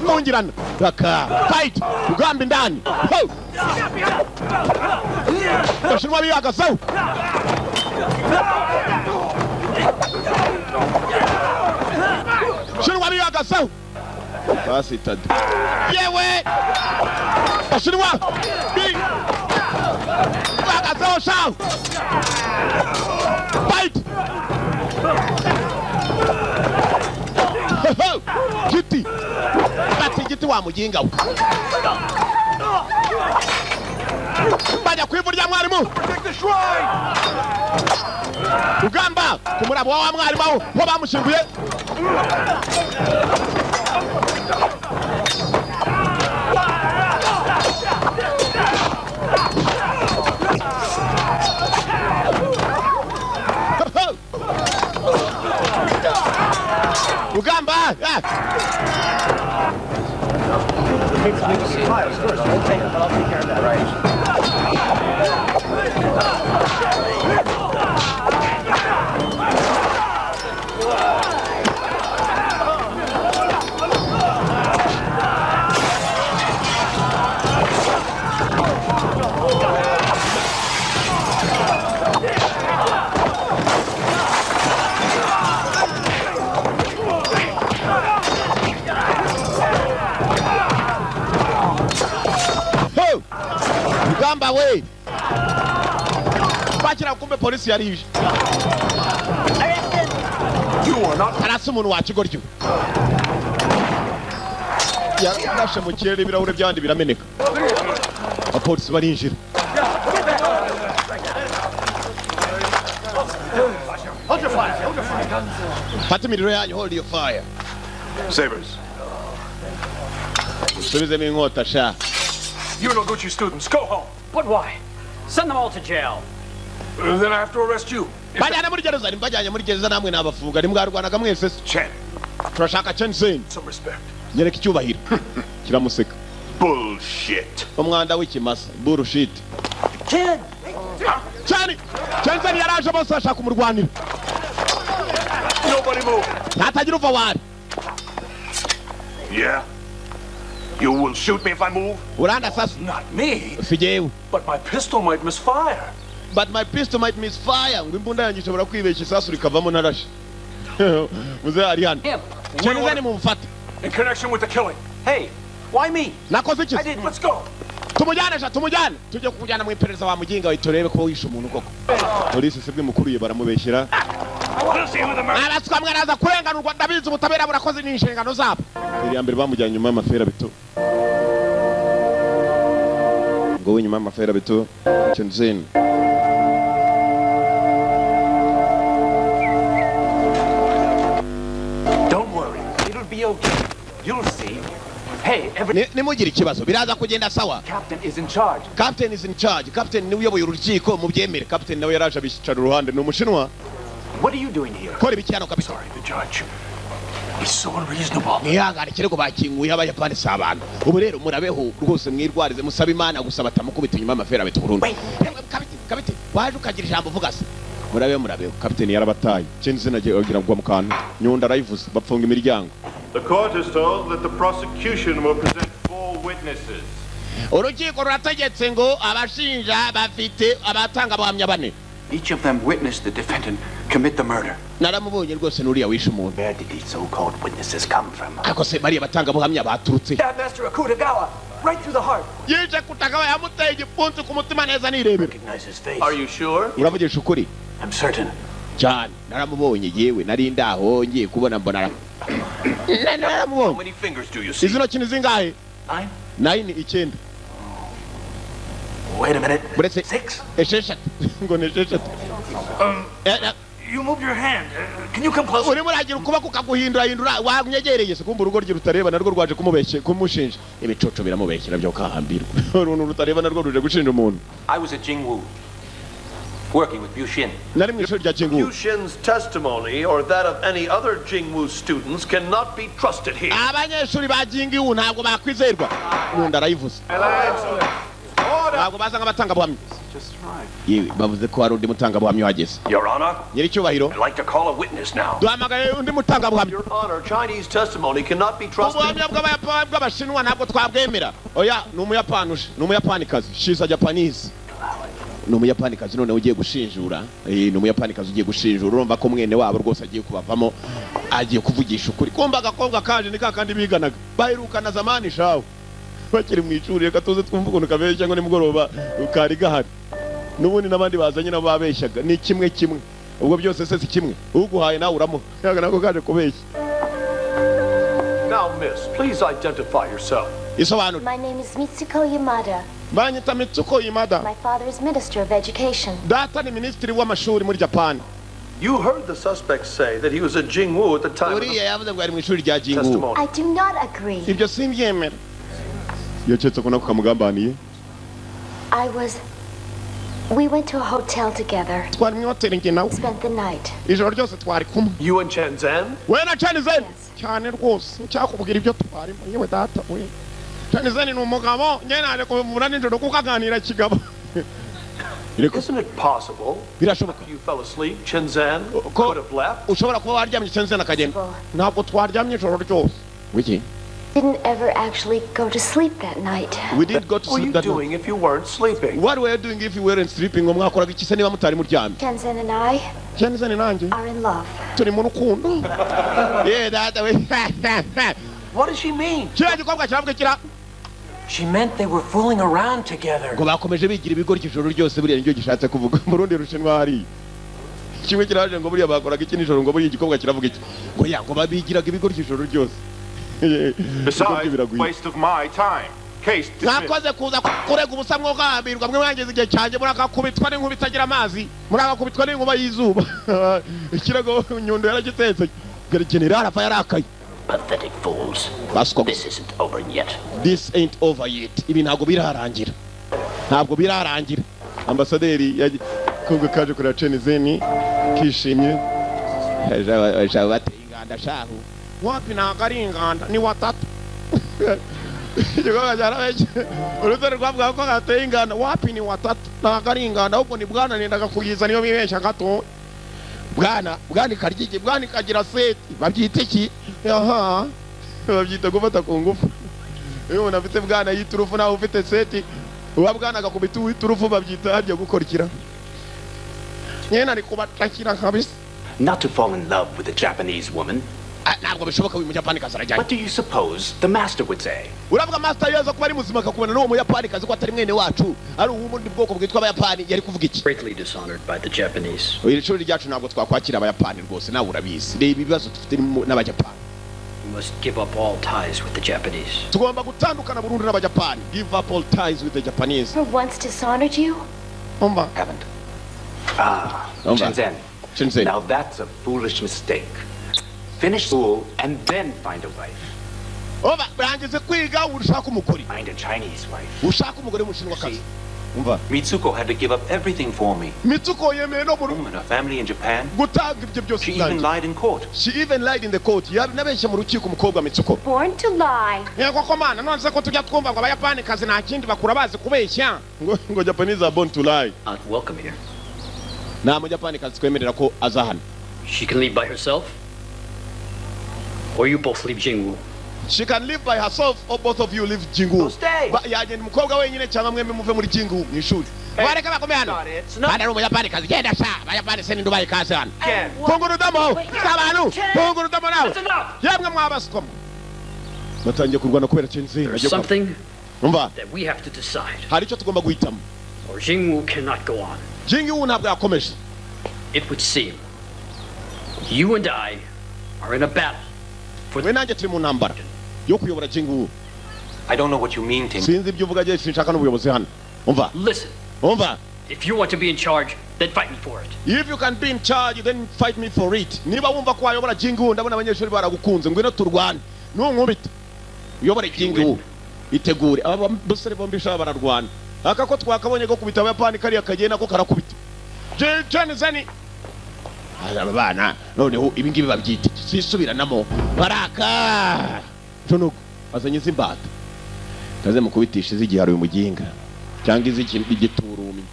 fungirana. Raka. Fight. Ugamba indani. Ho! Bashinwa biyagasaho. Bashinwa biyagasaho. Basi tadu. Yewe! Bashinwa! Biyagasaho shao! Fight! Giti! Bati giti wa mujinga. Bajya kwivurya mwarimu. Ugamba kumurabo wa mwarimu aho ho bamushinguye. Ugamba! Ugamba we! Bakira kumbe polisi yarije. You are not arasa umuntu wakigoryo. Yarashe mu kirere ibirahure byandi birameneka. Abapolisi barinjira. Hold your fire. Hold your fire. Fata imiriro yanyu, hold your fire. Sabers. Subizemo inkota sha. You Noguchi students, go home. But why? Send them all to jail. Then I have to arrest you. Bajyana muri gereza, bajyanye muri gereza namwe nabafunga. Nimwarwanaga mwese. Chen. Turashaka Chenizen. Some respect. Nyereka icyubahiro. Kiramuseka. Bullshit. Umwanda w'ikimasa. Bullshit. Chen! Chani! Chenizen yaraje bose bashaka kumurwanira. Nobody move. Ntatagira uva wari. Yeah? You will shoot me if I move? Uranda sasa. Not me. Sijewe. But my pistol might misfire. But my pistol might misfire. Ngo imbunda yanjye ishobora kwibeshya isasu rikavamo ntarashe. Muze ari hano. Chenizen mumfate. In connection with the killing. Hey, why me? Nakoze iki? I didn't. Let's go. tumujyane tujye kujyana mu iperereza wa muginga witorebe ko wishe umuntu koko polisi sibwe mukuru baramubeshyira abaswa mwaraza kurenganurwa ndabizi ubutabera burakoze n'inshingano zabo iri ya mbere bamujyanye nyuma y'amafera bito ngo we nyuma y'amafera bito Shenzhen Don't worry, it'll be okay. You'll see. Hey, nimugire ikibazo biraza kugenda sawa. Captain is in charge. Captain is in charge. Captain ni uyoboye urukiko mu byemere. Captain nawe yaraje abishicara uruhande ni umushinwa. What are you doing here? Kora ibikiyano kabisa. Sorry, the judge. He's so unreasonable. Nihangane kirego bakinguye abayapani sabana. Ubu rero murabeho rwose mwirwarize musaba Imana gusaba tamukubita inyuma y'amafera betu Burundi. Kapite, waje ukagira ijambo vuga se. Murabeho. Captain yarabataye. Chenze nagiye agira ngo mukana. Nyunda arayivuze bapfunga imiryango. The court is told that the prosecution will present 4 witnesses. Urukiko rurategetse ngo abashinja bafite abatanga buhamya bane. Each of them witnessed the defendant commit the murder. Naramubonye rwose nuriya wishe umuntu. Where did these so-called witnesses come from? Ako se bari batanga buhamya baturutse. That Master Akutagawa, right through the heart. Yije kutagawa yamuteye igipfunsi ku mutima neza nirebera. Recognize his face. Are you sure? Uravugisha ukuri? I'm certain. Cyane naramubonye yewe nari ndaho ngiye kubona mbona How many fingers do you see? Izino kini zingahe? 9 icyenda. Wait a minute. 6 esheshatu ngo ne esheshatu. You moved your hand. Can you come closer? Uri muragira ukubako kaguhindura wanyegereye se kumva urugo rutareba narwo rwaje kumubeshye kumushinja ibicoco biramubeshye nabyo kahambirwa uruntu rutareba narwo ruje gushinja umuntu. I was at Jingwu working with Bushin. Nari mu ishuri rya Jingwu. Bushin's testimony or that of any other Jingwu students cannot be trusted here. Abanyeshuri ba Jingwu ntabwo bakwizerwa. Nyunda arayivuze. Ntabwo bazanga batanga buhamya. Yewe bavuze ko hari undi mutanga buhamya wageze. Your Honor. Nyiri cyubahiro. I'd like to call a witness now. Duhamagaye undi mutanga buhamya. Your Honor, Chinese testimony cannot be trusted. Ubuhamya bw'abashinwa ntabwo twabwemera. Oya ni umuyapanikazi. She's a Japanese. Ni umuyapanikazi none ugiye gushinjura. Ni umuyapanikazi ugiye gushinjura urumva ko mwene wabo rwose agiye kubavamo agiye kuvugisha ukuri. Kumba agakobwa kanje ni kakandi biganaga. Bahirukana zamani shawo. Bakiri mu ishuri reka tuze twumva ukuntu kabeshya ngo nimugoroba ukari gahari. Nubundi nabandi bazanye nabo babeshyaga ni kimwe ubwo byose se si kimwe uguhaye nawe uramo yaga nako kaje kubeshya. Now miss, please identify yourself. Isobanura. My name is Mitsuko Yamada. Banyita Mitsuko Yamada. My father is Minister of Education. Data ni Ministry w'amashuri muri Japan. You heard the suspect say that he was at Jingwu at the time of Uriya yavuze ngo ari mu ishuri rya Jingwu. I do not agree. Ibyo simbyemera. Yacetse ko nako kamugambaniye. We went to a hotel together. Twari mu hotel nge nawe. Spent the night. Ijoro ryose twari kumwe. You and Shenzhen? We na Shenzhen. Cyane rwose cyakubwira ibyo twarimo yewe data we. Shenzhen ni umugabo nyene ari kumvura nijoro kukaganira kigabo. Isn't it possible birashoboka you fell asleep, Shenzhen could have left? Ushobora kuba waryamye Shenzhen akagenda. Ntabwo twaryamye ijoro ryose. Wiki? Didn't ever actually go to sleep that night. We did go to sleep that night. What were you doing if you weren't sleeping? What were you doing if you weren't sleeping? Ngo mwakoraga iki se niba mutari muryamye? Shenzhen and I are in love. Turi mu rukundo. Yeah, that way. What does she mean? Kira gikobwa kiravuga kira. She meant they were fooling around together. Ngo bakomeje bigira ibigori ijoro ryose buriya nicyo gishatse kuvuga. Mu rundi rushinwa hari. Kimwe kiraje ngo buriya bakoraga iki nijoro ngo buriya igikobwa kiravuga iki. Ngo ya ngo babigiraga ibigori ijoro ryose. Besides, waste of my time. Case dismissed. Nakoze kuza kurega ubusa mwo gambirwa mwe mwangeze igihe cyanjye murakakubitwa n'inkuba itagira amazi murakakubitwa n'inkuba y'izuba ikirago nyundo yaragitetse general afa yarakaye. Pathetic fools. This isn't over yet. This ain't over yet. Ibi ntabwo birarangira. Ambasaderi kubwo kaje kuri Shenzhen kishimye. Ejo bateye inganda shahu. Wapi na karinganda ni watatu. Igikorwa cyarabeje. Urutare rwavuga ko gateye inganda wapi ni watatu na karinganda ahubwo ni bwana nendaga kuyiza niyo bibeshya gato. Bwana karyige bwana kagira seti babyita iki? Aha. Babyita gufata ku ngufu. Iyo unafite bwana yiturufu nawe ufite seti uba bwana gakubita uwiturufu babyita harya gukorikira. Nyena ari kubatakira kabisa. Not to fall in love with a Japanese woman. ntabwo bishoboka uyu muyapani kazi arajyanye. What do you suppose the master would say? Uravuga master yaza kuba ari muzima akakubona n'uwo muyapani kazi ko atari mwene wacu ari ubundi bwoko bwitwa abayapani yari kuvuga iki? Greatly dishonored by the Japanese. Iri shuri ryacu ntabwo twakwakira abayapani rwose nawe urabizi. Reba ibibazo dufite n'abajapani. We must give up all ties with the Japanese. Tugomba gutandukana burundu n'abajapani. Give up all ties with the Japanese. For once dishonored you? Haven't. Shenzhen. Shenzhen. Now that's a foolish mistake. Finish school and then find a wife. Brangize kwiga ushaka umugore. Find a Chinese wife. Ushaka umugore mushinwa kazi. Mitsuko had to give up everything for me. Mitsuko yemeye no Home and her family in Japan. Gutanga ibyo byose. She even lied in court. She even lied in the court. Nabeshya mu rukiko umukobwa Mitsuko. Born to lie. Yego ko mana none se ko tujya twumva ngo abayapani kazi nta kindi bakura bazi kubeshya. Ngo Japanese are born to lie. Not welcome here. Nta mujapani kazi twemerera ko azahana. She can leave by herself. Or you both leave Jingwu. She can live by herself or both of you leave Jingwu. Yagenda umukobwa wenyine cyangwa mwembe muve muri Jingwu mu ishuri. Bareka bakome hano. Bana ari umuyapani kazi genda sha. Abayapani se nindubaye kazi hano. Pungurudamo. Sabanu. Pungurudamo nawe. Yamwe mwabasikomo. Batangiye kurwana kubera Chenzi. There's something that we have to decide. Hari icyo tugomba guhitamo. Or Jingwu cannot go on. Jingwu ntabwo yakomeje. It would seem you and I are in a battle. We nanjye turi mu ntambara yo kuyobora Jingwu. I don't know what you mean, Tim. Sinzi ibyo uvuga je sinshaka n'ubuyobozi hano. Umva. Listen. Umva. If you want to be in charge, then fight me for it. If you can be in charge, then fight me for it. Niba wumva ko wayobora Jingwu ndabona abanyeshuri baragukunze ngwino turwane. Nunkubita. Uyobora Jingwu. Itegure. Aba basore bombi shaba bararwana. Aka ko twakabonye go kubita abayapani kariya kagenda ko karakubita. Shenzhen. Aba bana noneho ibi ngibi babyita sisubiranamo. Baraka. Jonuko azanye zimbata. Kaze mukubitisha izigiharo umuginga. Cyangwa izikintu igiturumi.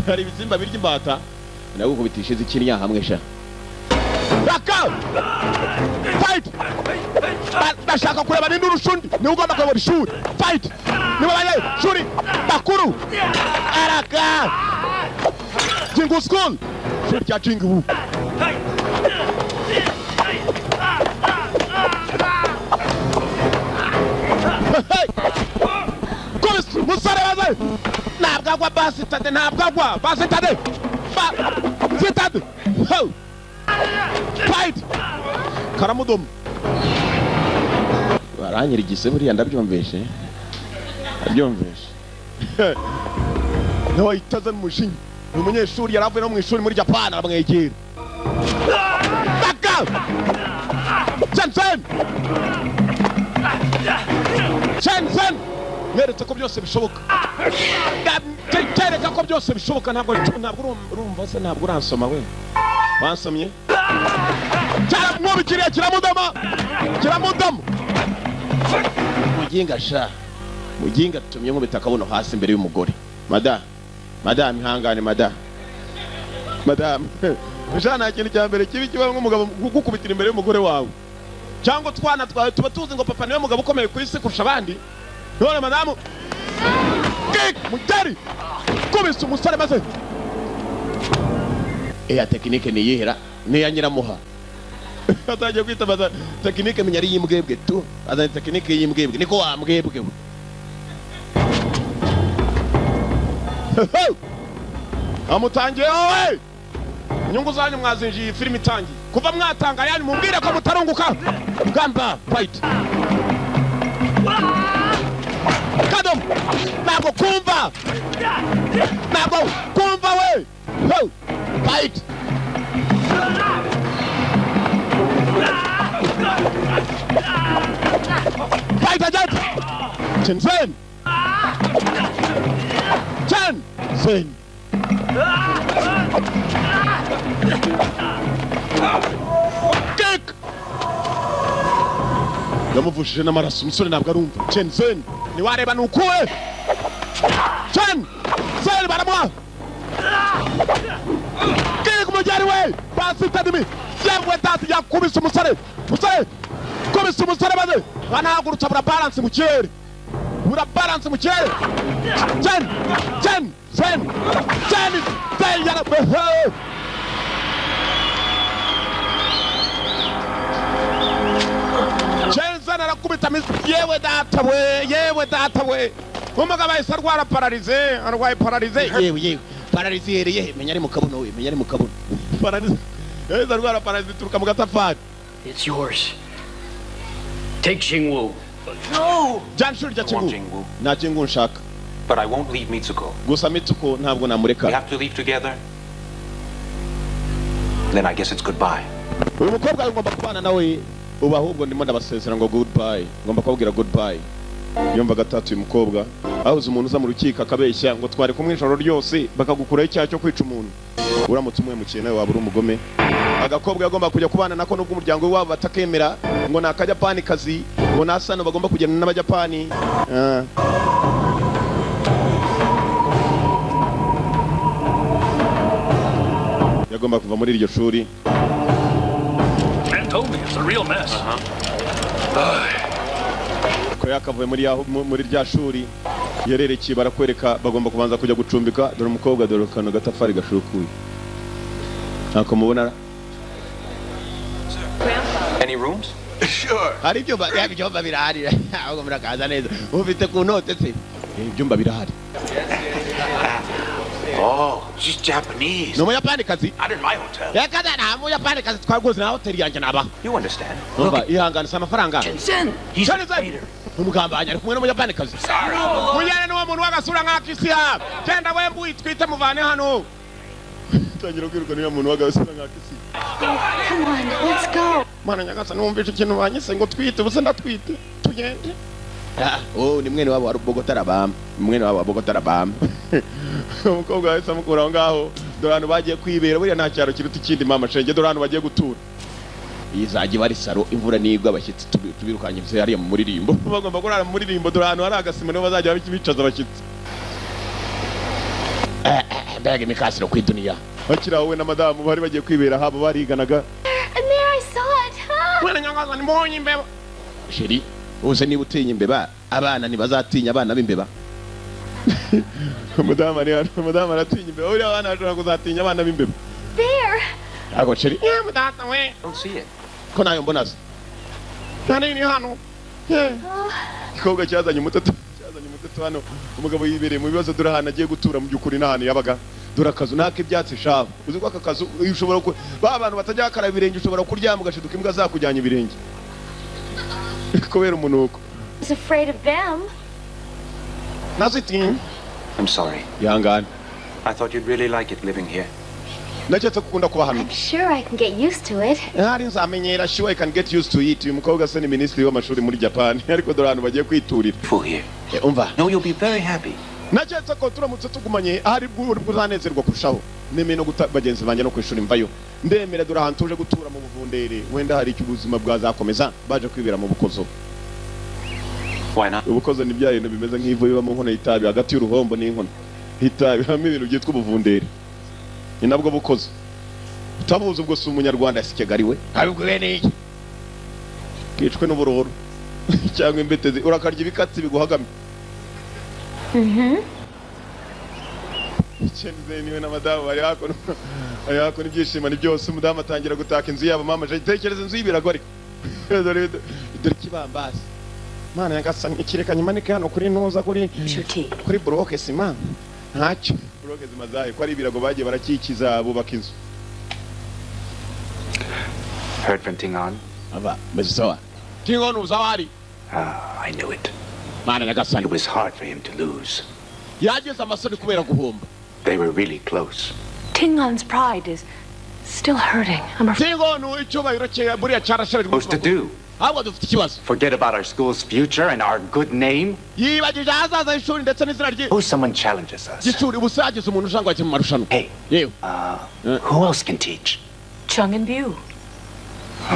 Hari bizimba birya imbata. Nawe kubitisha izikinya hamwe sha. Raka! Fight! Bashaka kureba nindi urushundi. Ni ugomba kuyobora ishuri. Fight! Niba baye shuri bakuru. Araka! Jingwu school. Shuri cya Jingwu. Musare baze. Ntabwo agwa basitade ntabwo agwa basitade. Basitade. Fight! Karamudom. Baranyira igise buriya ndabyumveshe. Ndabyumveshe. No itaza mushinyi. Umunyeshuri yaravuye no mu ishuri muri Japan aramwegera. Baka! Shenzhen! Shenzhen! Neretse ko byose bishoboka. Tereka ko byose bishoboka ntabwo urumva se ntabwo uransoma we. Wansomye? Cyaramwubikiriye kiramudama. Kiramudama. Muginga sha. Muginga tumye nkubita akabuno hasi imbere y'umugore. Madam ihangane madam. Bishana ikintu cya mbere kibi kiba nk'umugabo gukubitira imbere y'umugore wawe. Cyangwa twana twawe tuba tuzi ngo papa niwe mugabo ukomeye ku isi kurusha abandi. None madamu. Mutari. Kubisa umusore maze. Eya tekinike ni yihera ni ya nyiramuha. Ataje kwita baza tekinike menya ari yimbwebwe tu. Azanye tekinike yimbwebwe niko wambwebwe. Amutangiye wowe. Inyungu zanyu mwazinjiye iyi filime itangiye. Kuva mwatanga yani mumbwire ko mutarunguka. Gamba fight. Kadom. Ntabwo kumva. Ntabwo kumva we. Fight. Fight again. Shenzhen. Shenzhen. Kick. Yamuvushije n'amaraso umusore ntabwo arumva. Shenzhen. Ni wareba nukuwe. Shenzhen baramuha. Kick mujari we. Pasi tadimi. Yangwe tati yakubise umusore. Musore. Kubise umusore baze. Anahagurutsa bura balance mu kirere. Bura balance mu kirere. Chen yara. kamisi yewe data we umugabo ahise arwara pararize arwaye pararize yewe pararize yereye menya ari mu kabuno we menya ari mu kabuno pararize ahise arwara pararize turuka mu gatafari. It's yours. Take Jingwoo. No! Janshuri ya Jingwoo. Na Jingwoo nshaka. But I won't leave Mitsuko. Gusa Mitsuko ntabwo namureka. We have to leave together. Then I guess it's goodbye. Uyu mukobwa ngomba kubana nawe ubu ahubwo ndimo ndabasezera ngo goodbye. Ngomba kubabwira goodbye. Yumva gatatu uyu mukobwa ahuze umuntu uza mu rukiko akabeshya ngo tware kumwe ijoro ryose bakagukuraho icyaha cyo kwica umuntu. Uramutse umwe mukene nawe waba uri umugome. Agakobwa yagomba kujya kubana nako nubwo umuryango wabo batakemera ngo nakajapani kazi ngo nasano bagomba kugenda n'abajapani. Yagomba kuva muri iryo shuri. Man told me it's a real mess. Ko yakavuye muri rya shuri yererekeye barakwereka bagomba kubanza kujya gucumbika dore umukobwa dore kano gatafari gashukuye. Ntako mubona. Any rooms? Sure. Hari ibyumba birahari. Ahubwo murakaza neza. Ufite ku note se. Ibyumba birahari. Oh, she's Japanese. No Muyapani kazi. Not in my hotel. Ya kada na Muyapani kazi twagoze na hotel yanjye naba. You understand? Umva ihangana sama faranga. Jensen, he's a traitor. Umugambanya ari kumwe n'Umuyapani kazi. Mujyana n'uwo muntu wagasura nk'akisi ha. Genda wembu itwite muvane hano. Tangira kwiruka niyo muntu wagasura nk'akisi. Come on, let's go. Mana nyagasa numvise ikintu banyise ngo twite ubuse ndatwite. Tugende. Oh, ni mwene wabo wa Bogota Rabam. Mwene wabo wa Bogota Rabam. Umukobwa wese amukura ngaho. Dorano bagiye kwibera buriya nta cyaro kiruta ikindi mama shenge dorano bagiye gutura. Izaje bari saro imvura nibwo abashyitsi tubirukanye bise hariya mu muririmbo. Bagomba kurara mu muririmbo dorano hari agasima nibo bazajya bicaza abashyitsi. Mbega imikasiro ku iduniya. Bakira wowe na madamu bari bagiye kwibera habo bariganaga. And there I saw it. Mwana nyagaza ni mbonye imbeba. Sheri, uze niba utinya imbeba abana ntibazatinya abana b'imbeba. Madamu aratinya imbeba. Uri abana bashobora kuzatinya abana b'imbeba. There. Ago Sheri. Mudata we. Don't see it. Ko nayo mbona se. Nani ni hano. Kikoga cyazanye umutoto hano umugabo yibereye mu bibazo dore hano agiye gutura mu byukuri n'ahantu yabaga dore akazu nake ibyatsi shabo uzi ko aka kazu ushobora ba abantu batajya bakara ibirenge ushobora kuryama ugashiduka imbwa zakujyanye ibirenge kubera umunuko. I was afraid of them. Nazitin. I'm sorry. Yanga. I thought you'd really like it living here. Nachetse kukunda kuba hano. I'm sure I can get used to it. Hari nzamenyera sure I can get used to it. Uyu mukobwa se ni ministry w'amashuri muri Japan ariko dore hano bagiye kwiturira. Full here. Umva. No, you'll be very happy. Nachetse ko turamutse tugumanye ahari bw'uzanezerwa kurushaho. Neme no bagenzi banjye no kwishura imvayo. Ndemera dore ahantu tuje gutura mu buvundere wenda hari icyo ubuzima bwazakomeza baje kwibera mu bukozo. Why not? Ubukozo ni bya bintu bimeze nk'ivu biba mu nkono y'itabi hagati y'uruhombo n'inkono. Itabi hamwe ibintu byitwa ubuvundere. Ni nabwo bukoze. Utabuze ubwo si umunyarwanda sikegari we. Abibwiwe n'iki? Kicwe n'uburoro. Cyangwa imbetezi urakarya ibikatsi biguhagame. Chenze niwe na madamu bari hakono ibyishimo ni byose umudamu atangira gutaka inzu yabo mama je tekereza inzu y'ibiragore. Dore kibambasi. Mana yagasa ikirekanye manike hano kuri ntuza kuri bloke sima. Ntacyo. Bloke zimazaye ko ari ibirago bagiye barakikiza bubaka inzu. Heard from Tingon? Aba, Mezoa. Tingon uzawari. I knew it. Mana yagasa. It was hard for him to lose. Yageze amasoni kubera guhomba. They were really close. Tingon's pride is still hurting. Tingon icyubahiro cye buriya cyarashaje. What's to do? Ahubwo dufite ikibazo. Forget about our school's future and our good name? Yibagije ahazaza ishuri ndetse n'izina rye. Who someone challenges us? Ishuri ubusagize umuntu ushangwa cyo mu marushanwa. Hey. Yewe. Who else can teach? Chung and Byu.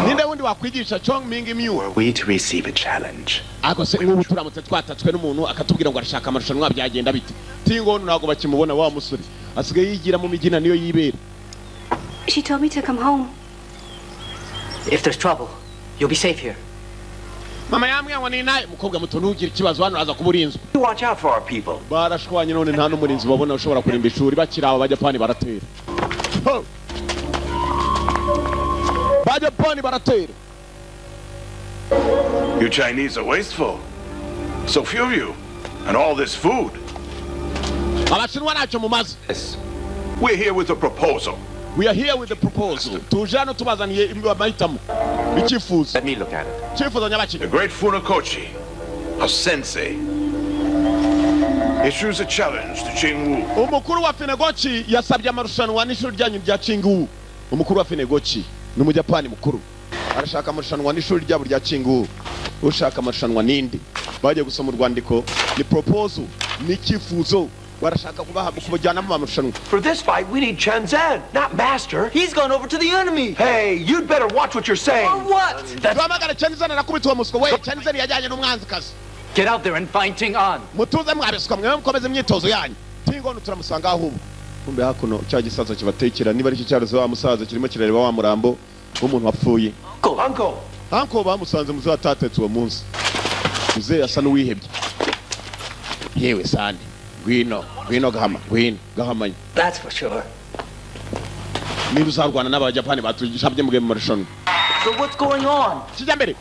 Ninde wundi wakwigisha Chong Ming Myu? Were we to receive a challenge? Ako se ubu turamutse twatatswe n'umuntu akatubwira ngo arashaka amarushanwa byagenda bite. Tingon ntago bakimubona wa musore. Asigaye yigira mu migina niyo yibera. She told me to come home. If there's trouble, you'll be safe here. Mama yambwiye ngo ni naye mukobwa muto nugira ikibazo hano aza kuburinzwe. Watch out for our people. Barashwanye none nta n'umurinzi babona ushobora kurimba ishuri bakira aba bajapani baratera. Bajapani baratera. You Chinese are wasteful. So few of you, and all this food. Yes. We're here with a proposal. We are here with a proposal. Let me look at it. The great Funakoshi, a sensei, issues a challenge to Jingwu. Umukuru wa Funakoshi yasabye amarushanwa n'ishuri ryanyu rya Jingwu. Umukuru wa Funakoshi ni umujapani mukuru. Arashaka amarushanwa n'ishuri ryabo rya Jingwu. Ushaka amarushanwa nindi. Baje gusoma urwandiko ni proposal ni kifuzo. For this fight, we need Shenzhen, not Master. He's gone over to the enemy. Hey, you'd better watch what you're saying. Or what? Get out there and find Ting An. Kumbe hakuno cya gisaza kibatekera niba ari cyo cyarazo wa musaza kirimo kirareba wa murambo w'umuntu wapfuye. Uncle bamusanze muze atatetse uwo munsi. Muze asa n'uwihebye. Yewe sane. Gwino gahama, gahamanya. That's for sure. Niba uzarwana n'abajapani batujishabye mu game marshon. So what's going on? Kijambere.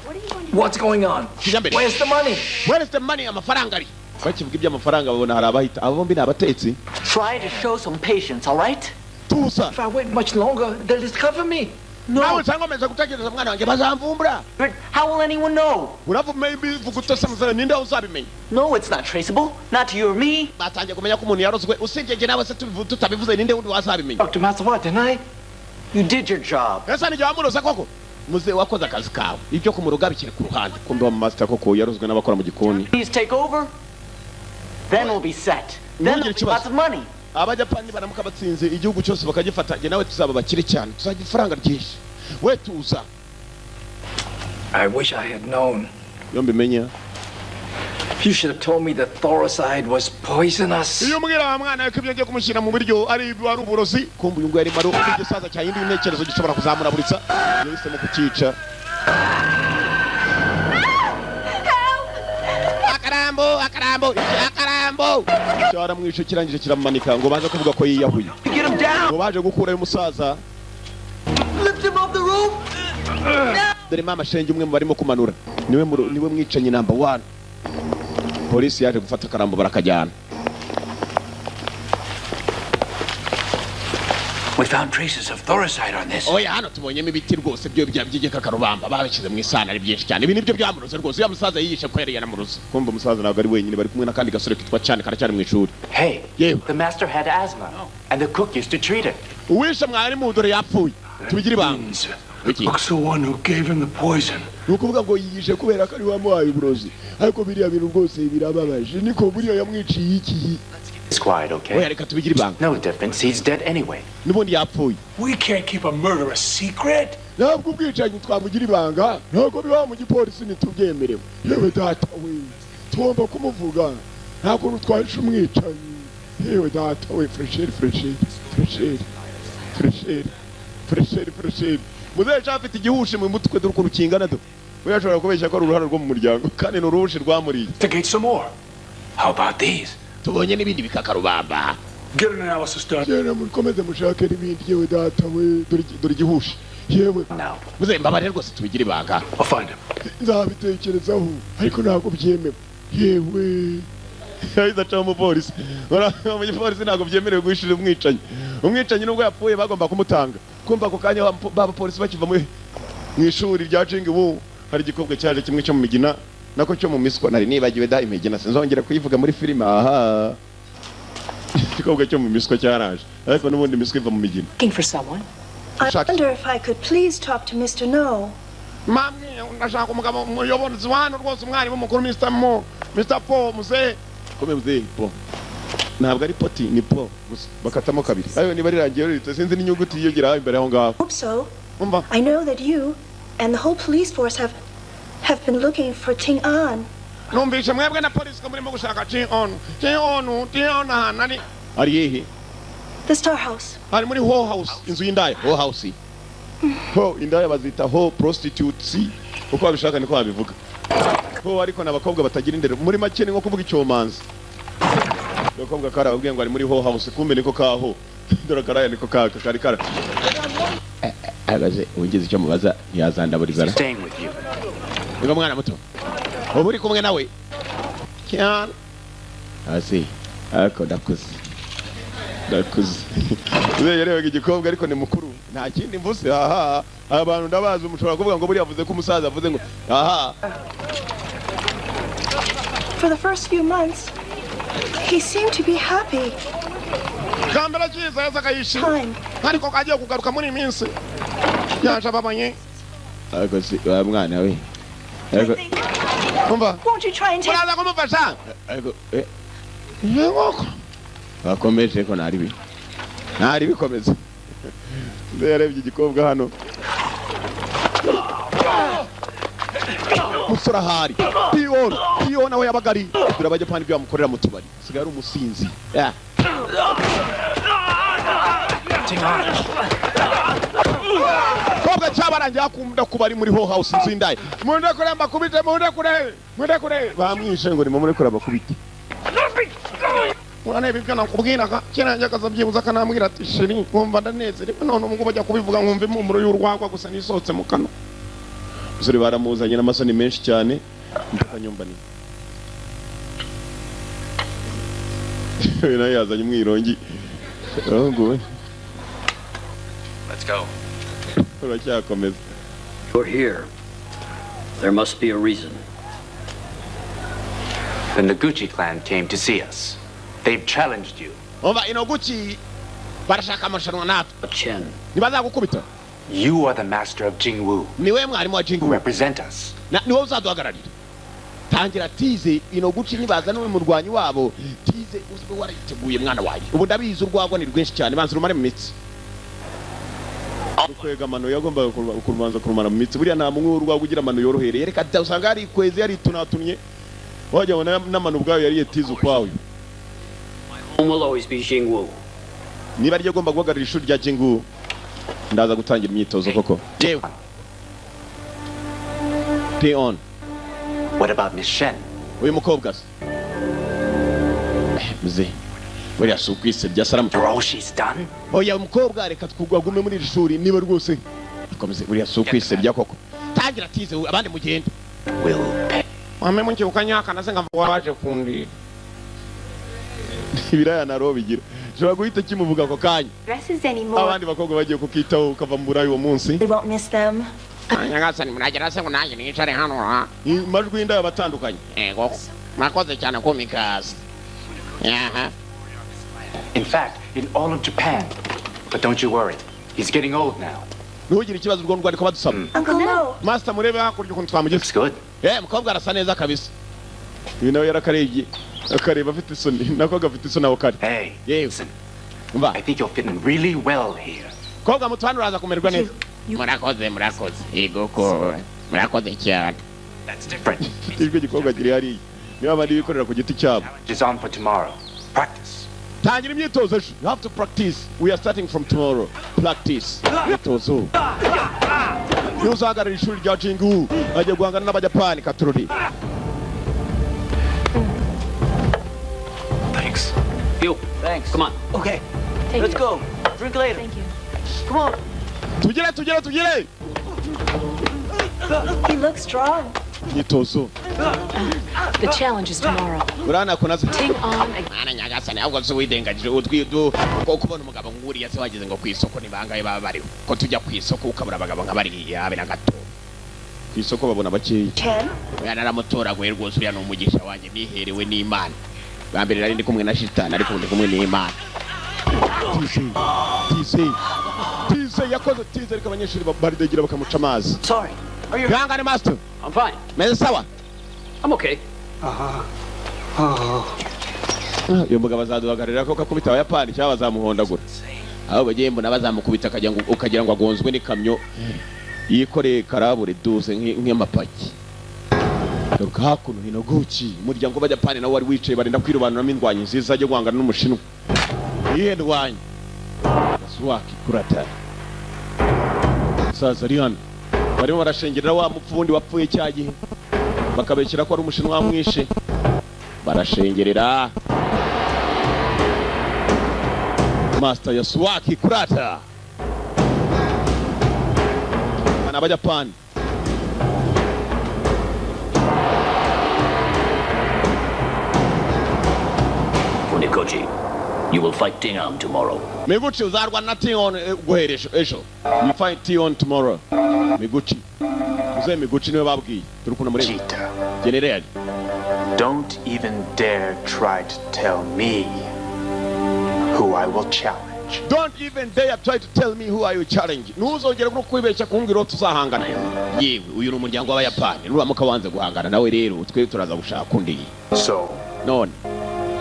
What's going on? Kijambere. Where's the money? Where is the money? Amafaranga ari. Bakivuga iby'amafaranga babona hari abahita. Abo bombi nabatetsi. Try to show some patience, all right? Tusa. If I wait much longer, they'll discover me. No. How will anyone know? No, it's not traceable. Not to you or me. Talk to Master What, didn't I? You did your job. Please take over. Then we'll be set. Then we'll be lots of money. Abajapani baramuka batsinze igihugu cyose bakagifata je nawe tuzaba bakire cyane tuzagira ifaranga ryinshi we tuza. I wish I had known. Yombi menya. You should have told me that thoricide was poisonous. Iyo mbwira wa mwana ko ibyo kumushyira mu biryo ari uburozi kumbu yungu yari maro igisaza cya yindi intekerezo gishobora kuzamura buritsa yahisemo kukica. Akarambo cyara mwisho kirangije kiramanika ngo baje kuvuga ko yiyahuye ngo baje gukurayo umusaza. Lift him off the roof. Dore mama shenge umwe mu barimo kumanura niwe mwicanyi number 1. Polisi yaje gufata Akarambo barakajyana. We found traces of thoricide on this. Oya hano tubonyemo ibiti rwose byo byigeka Karubamba babishyize mu isana ari byinshi cyane. Ibi nibyo byamuroze rwose. Ya musaza yiyishe ko yari yanamuroze. Kumva umusaza ntabwo ari wenyine bari kumwe nakandi gasore kitwa cyane karacyari mu ishuri. Hey, the master had asthma and the cook used to treat it. Uwishe mwari mu dore yapfuye. Tubigira ibanga. Looks the one who gave him the poison. Nukuvuga ngo yiyishe kubera ko ari wamuhaye uburozi. Ariko biriya bintu rwose birababaje. Niko buriya yamwiciye iki? It's quiet, okay? No difference. He's dead anyway. We can't keep a murder a secret. Ntabwo ubwicanyi twamugira ibanga. Ntabwo biba mu gipolisi nitubyemerewe. Yewe data we. Tugomba kumuvuga. Ntabwo twahishe umwicanyi. Yewe data we fresheri. Muzehe cyafite igihushi mu mutwe dore ukuntu kingana do. We ashobora kubeshya ko ari uruhara rwo mu muryango kandi no ruhushi rwamuriye. Take some more. How about these? Tubonye n'ibindi bikakarubamba. Get an analysis done. Yena mukomeze mushake n'ibindi yewe data we dore igihushi. Yewe. Muzehe mbabare rwose tubigira ibanga. I'll find him. Nzabitekerezaho ariko ntabwo byemewe. Yewe. Yahize aca mu polisi. Mu polisi ntabwo byemerewe guhishira umwicanyi. Umwicanyi nubwo yapfuye bagomba kumutanga. Kumva ko kanya baba polisi bakiva mu ishuri rya Jingwu hari igikobwa cyaje kimwe cyo mu Migina nako cyo mu Miswa nari nibagiwe da Imigina sinzongera kuyivuga muri filime aha. Igikobwa cyo mu Miswa cyaraje ariko n'ubundi Miswa iva mu Migina. Looking for someone? I wonder if I could please talk to Mr. No. Mami ndashaka umugabo umuyobozi wano rwose umwarimu mukuru Mr. Paul muzehe. Kome muzehe Paul. Ntabwo ari poti ni po bakatamo kabiri. Ayo niba rirangiye rito sinzi n'inyuguti yiyogera imbere aho ngaho. Hope so. I know that you and the whole police force have been looking for Ting An. Numvishe mwebwe na polisi ko murimo gushaka Ting An nani? Ari hehe? The Star House. Ari muri Ho House inzu y'indaya Ho House. Ho indaya bazita Ho prostitutes. Uko babishaka niko babivuga. Ho ariko nabakobwa batagira indero muri make ni nko kuvuga icyomanzi. Dokobwa kara ubwiye ngo ari muri Ho House kumbe niko kaho. Dora karaya niko kari kara. Agaze ungeze icyo mubaza ntiyazandaburiza. ngo mwana muto ubu uri kumwe nawe cyane asi ako ndakuze uzeyerewe igikobwa ariko ni mukuru nta kindi mvuse aha abantu ndabaza umushobora kuvuga ngo buri yavuze ko umusaza avuze ngo aha. For the first few months, he seemed to be happy. Kambera cyiza yazaga yishimye ariko kagiye kugaruka muri minsi yaje babanye ariko si mwana we ariko umva Won't you try and take... Uraza kumufasha ariko yego bakomeje ko ntari bikomeza ndarebye igikobwa hano musora hari Pion aho yabagari birabajya pani byo bamukorera mu tubari sigaye ari umusinzi Koga cyabarangiye akunda kubari muri ho house nzindaye munde kure mbakubite munde kure bamwishe ngo ni mu muri kure bakubite Mwana bibyo nakubwiraga kiranje akazabyibuza kanambwira ati sheri ngomba ndanezerewe none umugo bajya kubivuga nkumva impumuro y'urwagwa gusa nisotse mu kanwa Zuri baramuzanye n'amasoni menshi cyane mpaka nyumba ni Nayo yazanye umwirongi ngo Let's go. You're here. There must be a reason. The Noguchi clan came to see us. They've challenged you. Inoguchi barashaka amarushanwa natwe. Chen. Nibazagukubita. You are the master of Jingwu. Niwe mwarimu wa Jingwu. Represent us. Niwe uzaduhagararira. Tangira tize Inoguchi nibaza n'uwe murwanyi wabo. Tize uzwe wariteguye mwana waye. Ubu ndabizi urwagwa ni rwinshi cyane banze rumare mu mitsi. Kwega mano yagomba kurubanza kurumana mu mitsi buriya nta mumwe urwagwa ugira mano yorohereye reka usanga ari kwezi yari tunatunye wajya bona n'amano ubwayo yari yetize ukwawe. Home will always be Jingwu. Niba ryo gomba guhagarira ishuri rya Jingwu ndaza gutangira imyitozo koko. Jewe. Pion. What about Miss Shen? Uyu mukobwa se. Mzee. Buriya sukwise bya salamu. All she's done. Oya mukobwa reka twugagume muri iri shuri niba rwose. Akomeze buriya sukwise bya koko. Tangira tize abandi mugende. Will pay. Wame munki ukanyaka naze ngavuga waje kundi. Ibiraya na roho bigira. Shobora guhita kimuvuga ko kanya. Dresses anymore. Abandi bakobwa bagiye kukitaho ukava mu burayi uwo munsi. We won't miss them. Nyagasani muragera se ngo nanjye nicare hano ha. Majwi y'inda yabatandukanye. Ego. Makoze cyane komikazi. Yaha. In fact, in all of Japan. But don't you worry. He's getting old now. Ntugire ikibazo ubwo ndwari ko badusaba. Uncle, no. Master murebe hakurya ukuntu twamugeze. Looks good. Mukobwa arasa neza kabisa. Uyu nawe yarakarebye. Akareba afite isoni. Nako gafite isoni aho kare. Hey. Listen. I think you'll fit in really well here. Koga mutwana uraza kumererwa neza. Murakoze. Igoko. Murakoze cyane. That's different. Ijwe gikobwa kiri hari. Niba bandi bikorera ku giti cyabo. Is on for tomorrow. Practice. Tangira imyitozo. You have to practice. We are starting from tomorrow. Practice. Imyitozo. Yuzagarira ishuri rya Jingwu. Ajya guhangana n'abajapani katururi. Thanks. You. Thanks. Come on. Okay. Thank Let's you. go. Drink later. Thank you. Come on. Tugire. He looks strong. Imyitozo. The challenge is tomorrow. Urana kunaza. Take on Mana nyagasani ahubwo se widengagije utwidu ko kubona umugabo nguriya se wagize ngo kwisoko nibangaye baba bariho ko tujya kwisoko ukabura abagabo nk'abariya abe na gato kwisoko babona bakeyi. Chen? Oya naramutoraguye rwose uriya ni umugisha wanjye niherewe n'Imana bambere nari ndi kumwe na shitani ariko ndi kumwe n'Imana. Tize yakoze tize ariko abanyeshuri baridegira bakamuca amazi. Sorry. Are you... Yanga ni master. I'm fine. Meze sawa? I'm okay. Uyu mugabo azaduhagararira ko kakubita abayapani cyangwa bazamuhondagura. Aho bagiye mbona bazamukubita ukagira ngo agonzwe n'ikamyo yikoreye karabure duze nk'amapaki. Garuka hakuno Inoguchi umuryango w'abajapani nawe wari wicaye barinda kwirobanuramo indwanyi nziza ajya guhangana n'umushinwa. Iye ndwanyi. Swaki kurata. Sasa Rihan barimo barashengerera wa mupfundi wapfuye cyagihe bakabekera ko ari umushinwa wamwishe barashengerera Master Yasuaki Kurata ana abajapani You will fight Tion tomorrow. Miguchi uzarwa na Tion guheresho esho. You fight Tion tomorrow. Miguchi. Uze Miguchi niwe babwiye. Turukuna muri General. Don't even dare try to tell me who I will challenge. Don't even dare try to tell me who I will challenge. Ntuzongere no kwibeshya kumbwira tuzahangana. Yewe uyu ni umuryango w'Abayapani. Nuramuka wanze guhangana nawe rero twe turaza gushaka undi. So, none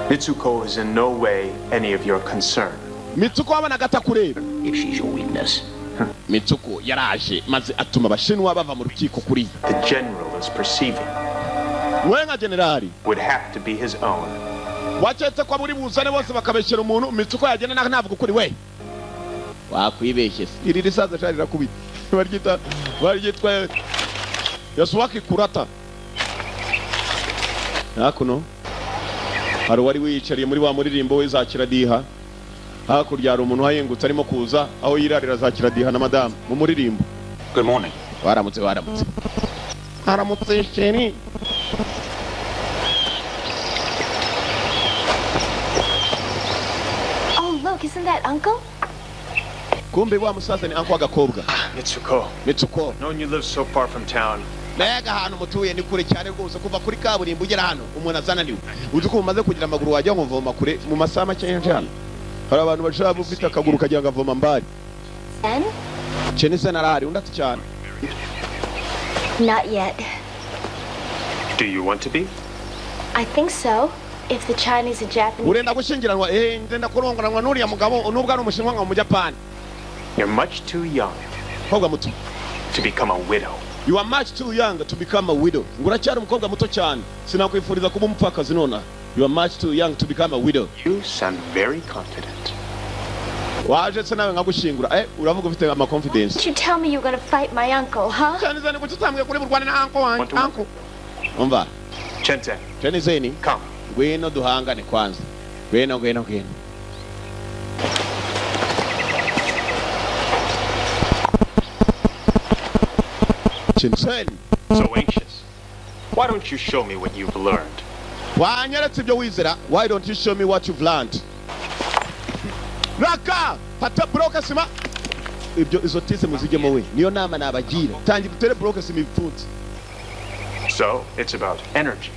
Mitsuko is in no way any of your concern. Mitsuko abana gatakureba. If she's your weakness. Mitsuko yaraje maze atuma abashinwa bava mu rukiko kuri. The general is perceiving. Wenga generali would have to be his own. Wachetse kwa buri buzane bose bakabeshyira umuntu Mitsuko yagenda navuga kuri we. Wakwibeshye. Iri risaza cyarira kubi. Baryitwa Yasuaki Kurata. Hakuno hari wari wiyicariye muri wa muririmbo we zakira diha. Hakurya hari umuntu hayengutse arimo kuza aho yirarira zakira diha na madame mu muririmbo. Good morning. Waramutse. Haramutse sheni. Oh, look, isn't that Uncle? Kumbe wa musaza ni uncle Agakobwa. Mitsuko. Knowing you live so far from town. Naga hano mutuye ni kure cyane rwose kuva kuri kaburimbo ugera hano umuntu azananiwe. Uzi ko umaze kugira amaguru wajya nkumvoma kure mu masaha make y'ijana. Hari abantu bashaka ufite akaguru kagira ngo avoma mbari. Chenise narari undati cyane. Not yet. Do you want to be? I think so. If the Chinese and Japanese... Urenda gushingiranwa ndenda kurongoranwa n'uriya mugabo nubwo ari umushinwa nka mu Japan. You're much too young to become a widow. You are much too young to become a widow. Nguracyari umukobwa muto cyane. Sinakwifuriza kuba umupfakazi nona. You are much too young to become a widow. You sound very confident. Waje se nawe ngagushingura. Uravuga ufite ama confidence. Did you tell me you're going to fight my uncle, huh? Chenizeni kuchitambwe kuri burwana na uncle. Umva. Chenizeni. Come. Ngwino duhangane kwanza. Ngwino. So anxious. Why don't you show me what you've learned? Why don't you show me what you've learned? Raka! Pata broka sima! Izo tise muzigemo we. Niyo nama nabagira. Tangi tutere broka sima ibipfunsi. So, it's about energy.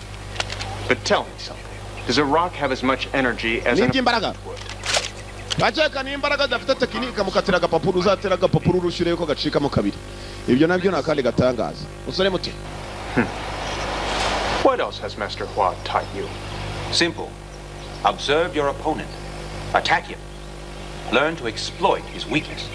But tell me something. Does a rock have as much energy as an wood? Bacheka ni imbaraga dafite tekinika mukatira agapapuro uzatera agapapuro urushire ko gacikamo kabiri. Ibyo nabyo nakandi gatangaza. Usore muti. What else has Master Hua taught you? Simple. Observe your opponent. Attack him. Learn to exploit his weakness.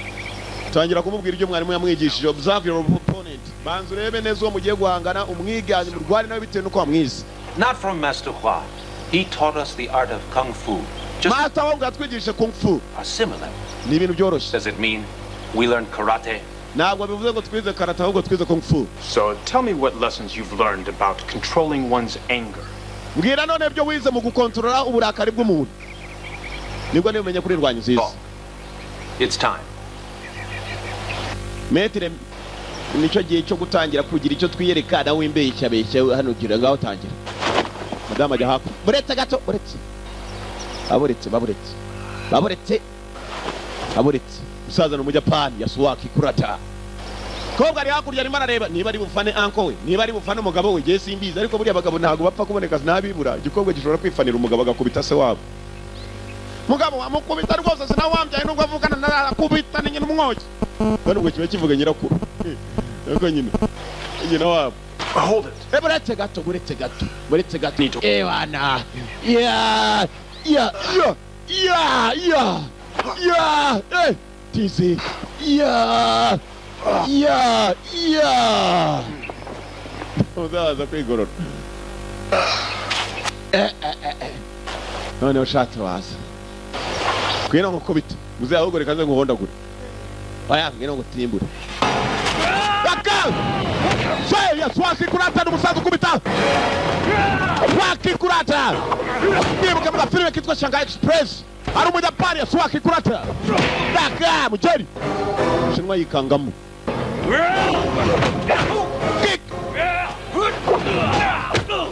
Tangira kumubwira ibyo mwarimu yamwigishije. Observe your opponent. Banzu rebe neza uwo mugiye guhangana umwiganye murwari nawe bitewe nuko wamwize. Not from Master Hua. He taught us the art of kung fu. Master Hua ngatwigisha kung fu. Are similar. Ni ibintu byoroshye. Does it mean we learn karate? Ntabwo bivuze ngo twize karate ahubwo twize kung fu. So tell me what lessons you've learned about controlling one's anger. Mbwira none ibyo wize mu gukontorora uburakari bw'umuntu. Nibwo nimenye kuri rwanyu zizi. It's time. Metre nicyo gihe cyo gutangira kugira icyo twiyereka nawe imbeshya hano gira ngaho tangira. Madama ajya hapo. Buretse gato, buretse. Aburetse. Musaza no mu Japan Yasuaki Kurata. Kobwa ari hakurya arimo arareba niba ari bufane uncle we, niba ari bufane umugabo we, je simbizi ariko buriya abagabo ntago bapfa kuboneka sinabibura. Igikobwa gishobora kwifanira umugabo agakubita se wabo. Mugabo amukubita rwose sinawambyaye nubwo avukana narakubita nyine umwoki. Kandi ubwo kiba kivuga nyirakuru. Yego nyina wabo. Hold it. Buretse gato. Ewana. Yeah. Tizi. Yeah. Uzaza kwigorora. None ushatse waza. Kwino ngukubita. Muze ahubwo reka nze nguhondagura. Oya, ngino ngutimbura. Baka! Yasuaki Kurata n'umusaza ukubita. Yasuaki Kurata. Nibuka mu filime kitwa Shanghai Express. Ari umujapani Yasuaki Kurata. Baka mujeri. Shinwa yikangamu.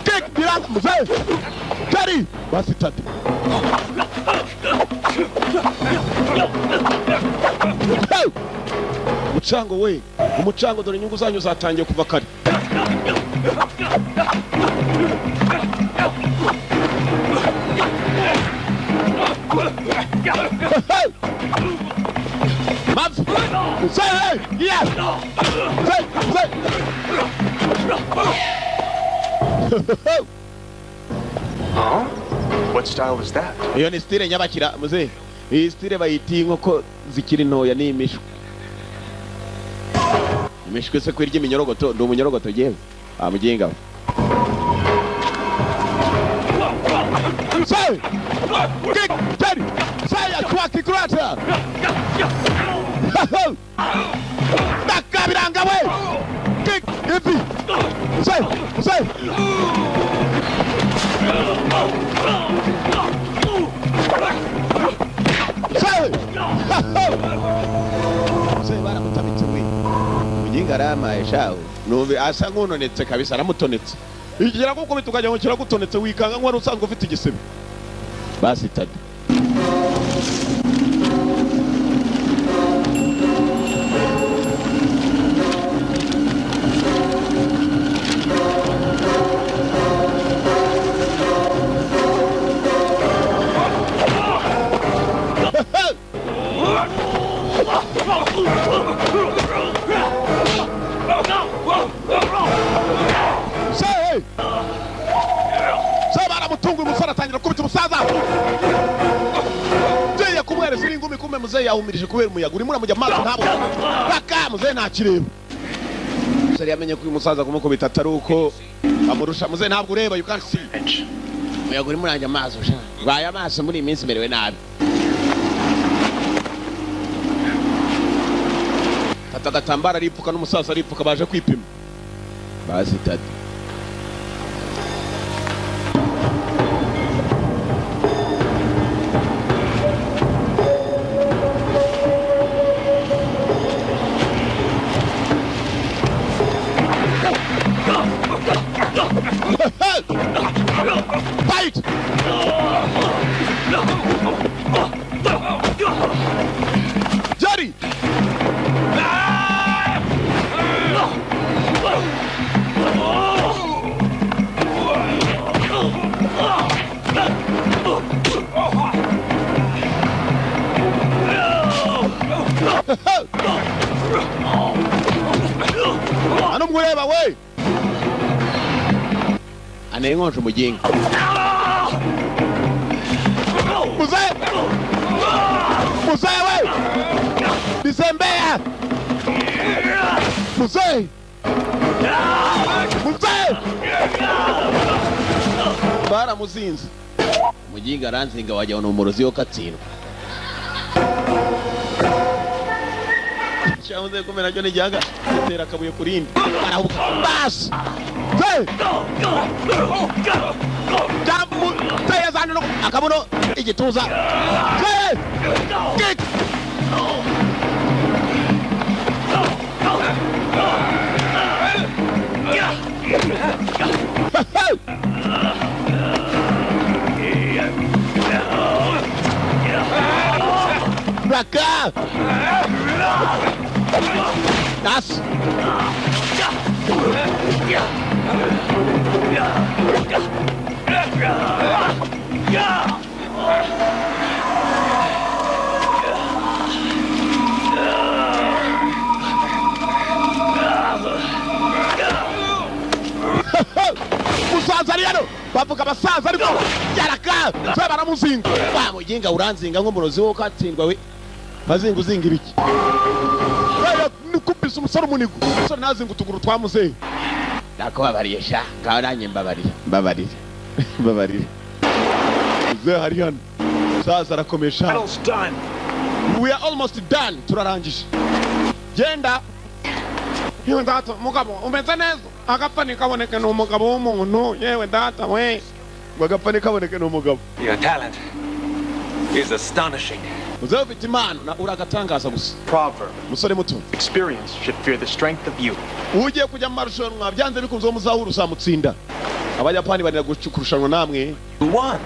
Kick biranga muzee. Kari basi tatu. Umucango we, umucango dore inyungu zanyu zatangiye kuva kare. Say, yes. Say. Huh? What style is that? Iyo ni style nyabakira muze. Iyi style bayiti nkoko zikiri ntoya ni imishwe. Imishwe se kwirya iminyorogoto, ndo umunyorogoto jewe. Amuginga. Say. Kick, Teddy. Say a quacky grata. Nakabiranga we. Kick, ifi. Say. Say. Baramutabitse we muginga aramaye shaho numve asa nkunonetse kabisa aramutonetse igira ko kubita ukajya ngo kiragutonetse wikanga nk'wari usanzwe ufite igisebe basi tadi muze yahumirije kubera umuyaga urimo uramujya amaso ntabo baka muze ntakireba sari yamenye ko uyu musaza kumukubita atari uko amurusha muze ntabwo ureba you can't see umuyaga urimo uranja amaso baye amaso muri iminsi merewe nabi fata gatambara aripfuka n'umusaza aripfuka baje kwipima basi tadi Fight! Jerry! Ano mureba we! Anengonje umuginga. Muze! Muze we! Disembea! Muze! Muze! Bara muzinzi. Umuginga aranzinga wajya no murozi yo katsindwa. Cyamuze kumena cyo nijyaga gitera kabuye kurindi. Arahuka. Bas! Hey! Jamu tayazana no akabuno igituza. Hey! Kick! Raka! Das! Musaza rero bavuga abasaza ariko yaraka baramuzinga bamuginga uranzinga nk'umurozi wo katsindwa we bazinga uzinga ibiki nikupisa umusore umunigo umusore nazinga utuguru twamuze nako babariye sha ngaho nanye mbabarire ze hari hano sasa arakomesha we are almost done turarangije genda yewe data mugabo umeze neza agapani kaboneke no mugabo w'umuntu yewe data we agapani kaboneke no mugabo your talent is astonishing uzafite imana na uragatangaza gusa Proverb. musore muto Experience should fear the strength of youth. ugiye kujya mu marushanwa byanze bikunze wo muzahura uzamutsinda abayapani barira gukurushanwa namwe Who won?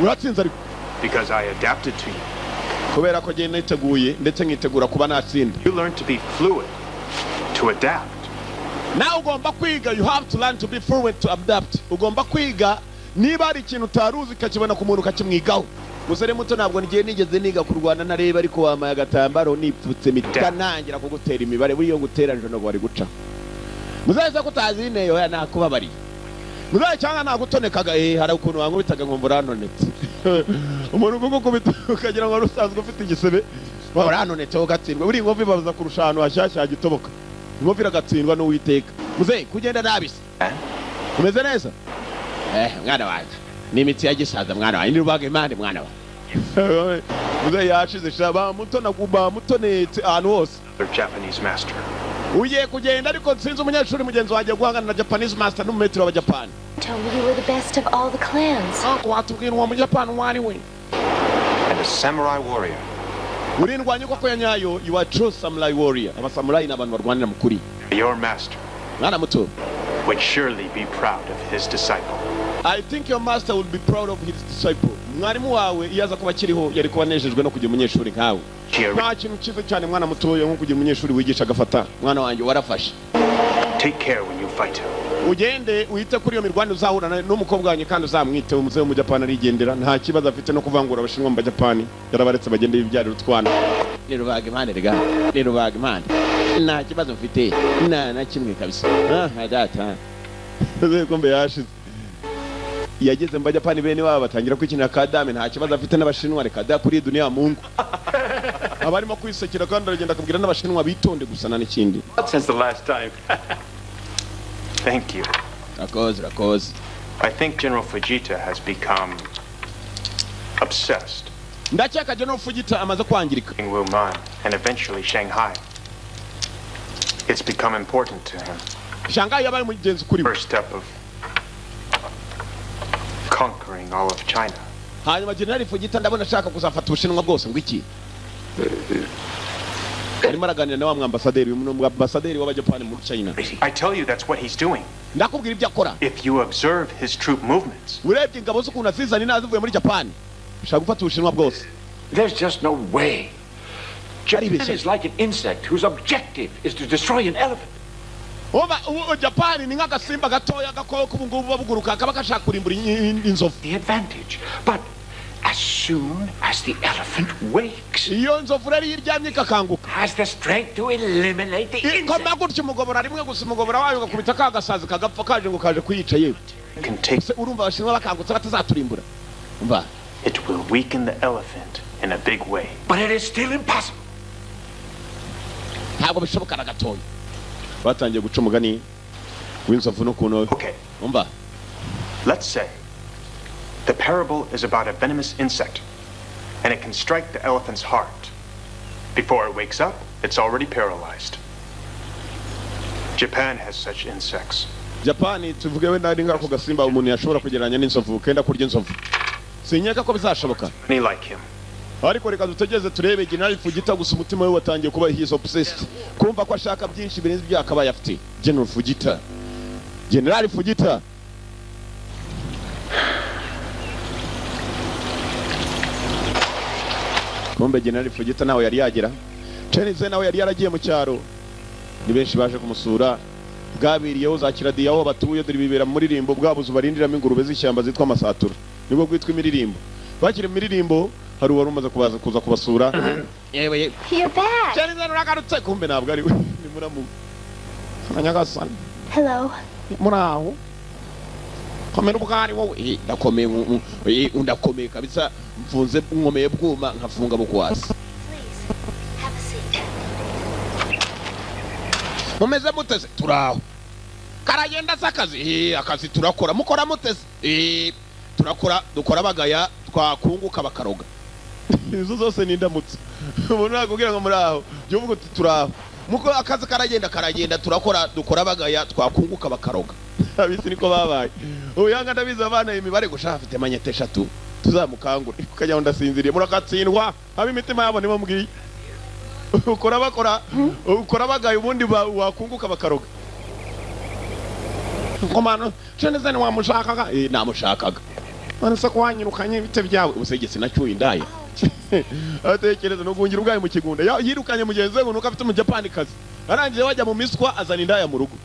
uratsinze ariko Because I adapted to you. kubera ko genda niteguye ndetse nkitegura kuba natsinda. You learn to be fluid, to adapt. Now ugomba kwiga, you have to learn to be fluid, to adapt. Ugomba kwiga niba ari ikintu utaruzi ukakibona ku muntu ukakimwigaho. Musore muto ntabwo ngiye nigeze niga kurwana nareba ariko wamaye agatambaro nipfutse mitanangira kugutera imibare buriyo guteranije no bari guca. Muzaza kutazine yo nakubabari. Muzaza cyangwa nagutonekaga hari ukuntu wankubitaga nkumva ranonetse. Umuntu gukubita ukagira ngo rusanzwe ufite igisebe. Waranonetse ugatsindwa. Buri ngovi babuza kurushano hashyashya gitoboka. Ngovi ragatsindwa n'Uwiteka. Muze kugenda nabise. Umeze neza? Mwana wanjye. Ni imitsi yagisaza mwana wanjye. Ni rubaga Imana mwana wanjye. Muze yashize shaba muto nakuba mutonetse ahantu hose. The Japanese master. Ugiye kugenda ariko nsinze umunyeshuri mugenzi wanjye guhangana na Japanese master n'umumetero wa Japan. Told me you were the best of all the clans. Watubwira uwo mu Japan wari we. And a samurai warrior. Urindwanye koko yanyayo, you are true samurai warrior. Abasamurai n'abantu barwanira mukuri. Your master. Mwana muto. Would surely be proud of his disciple. I think your master will be proud of his disciple. Mwarimu wawe iyaza kuba kiriho yari kuba nejejwe no kugira umunyeshuri nkawe. Nta kintu cyiza cyane mwana mutoya nko kugira umunyeshuri wigisha agafata. Mwana wanjye warafashe. Take care when you fight him. Ugende uhite kuri iyo mirwano uzahura n'umukobwa wanjye kandi uzamwite umuze mu Japan arigendera nta kibazo afite no kuvangura abashinwa mu Japan yarabaretse bagende ibyariro twana. Rero baga Imana rega. Rero baga Imana. Nta kibazo mfite. Na kimwe kabisa. Data. Kombe yashize. Yageze mu Japan bene baba batangira kwikinira kadame nta kibazo afite n'abashinwa reka da kuri dunia ya Mungu. Abarimo kwisekera kandi aragenda akabwira n'abashinwa bitonde gusa na n'ikindi. Since the last time. Thank you. Rakoze. I think General Fujita has become obsessed. Ndachaka General Fujita amaze kwangirika. In Wuhan and eventually Shanghai. It's become important to him. Shanghai yabaye mugenzi kuri. First step of conquering all of China. Hanyuma General Fujita ndabona ashaka kuzafata ubushinwa bwose ngo iki. Arimo araganira na wa mwambasaderi w'ambasaderi w'Abajapani muri China. I tell you that's what he's doing. Ndakubwira ibyo akora. If you observe his troop movements. Urebye ingabo z'ukuntu azizana nazivuye muri Japan. Ushaka gufata ubushinwa bwose. There's just no way. Japan is like an insect whose objective is to destroy an elephant. Japan ni nk'agasimba gatoya gakoko ubu ngubu babuguruka kaba gashaka kurimbura inzovu. The advantage, but as soon as the elephant wakes, iyo nzovu rero yiryamye kakanguka, has the strength to eliminate the insect. Koma gutyo umugobora rimwe gusa umugobora wayo gakubita kagasazi kagapfa kaje ngo kaje kuyica yewe. Urumva abashinwa bakangutse batazaturimbura. Umva. It will weaken the elephant in a big way. But it is still impossible. Ntabwo bishoboka na gatoya. Batangiye guca umugani w'inzovu no kuno. Okay. Umva. Let's say the parable is about a venomous insect, and it can strike the elephant's heart. Before it wakes up, it's already paralyzed. Japan has such insects. Japan tuvuge wenda ari ngako gasimba umuntu yashobora kugeranya n'inzovu kenda kurya inzovu. Sinyeka ko bizashoboka. Many like him. Ariko reka dutegeze turebe General Fujita gusa umutima we watangiye kuba he is obsessed. Kumva ko ashaka byinshi birenze ibyo akabaye afite. General Fujita. General Fujita. Kumbe General Fujita nawe yari yagera. Chenise nawe yari yaragiye mu cyaro. Ni benshi baje kumusura. Bwabiriyeho za kiradiyaho batuye dore bibera muri rimbo bwabuze barindiramo ingurube z'ishyamba zitwa amasatura. Nibwo gwitwa imiririmbo. Bakire imiririmbo hari uwari umaze kuza kubasura. Yewe. You're back. Chenise nuragarutse kumbe ntabwo ari we. Ni muramu. Anyagasana. Hello. Muraho. Komera ubwari wowe. Ndakomeye undakomeye kabisa mfunze nkomeye bwuma nkafunga bukwasi. Mumeze muteze turaho. Karagenda sakazi. Akazi turakora mukora muteze. Turakora dukora bagaya twakunguka bakaroga. Izo zose ni ndamutse. Umuntu nakubwira ngo muraho. Byo uvuga uti turaho. Muko akazi karagenda turakora dukora bagaya twakunguka bakaroga. Abisi niko babaye. Yanga ndabiza abana imibare gushaka afite manyete 3 tuzamukangura ukajya ndasinziriye murakatsindwa habe imitima yabo nibo mbwiye. Ukora bagaye ubundi wakunguka bakaroga. Komano Cheneze ni wamushakaga namushakaga. None se kwanyirukanye bite byawe ubusegesi nacyuye ndaye. atekereza no guhungira ubwayo mu kigunda yirukanye mugenzi we nuko afite umujapanikazi arangije wajya mu miswa azana indaya mu rugo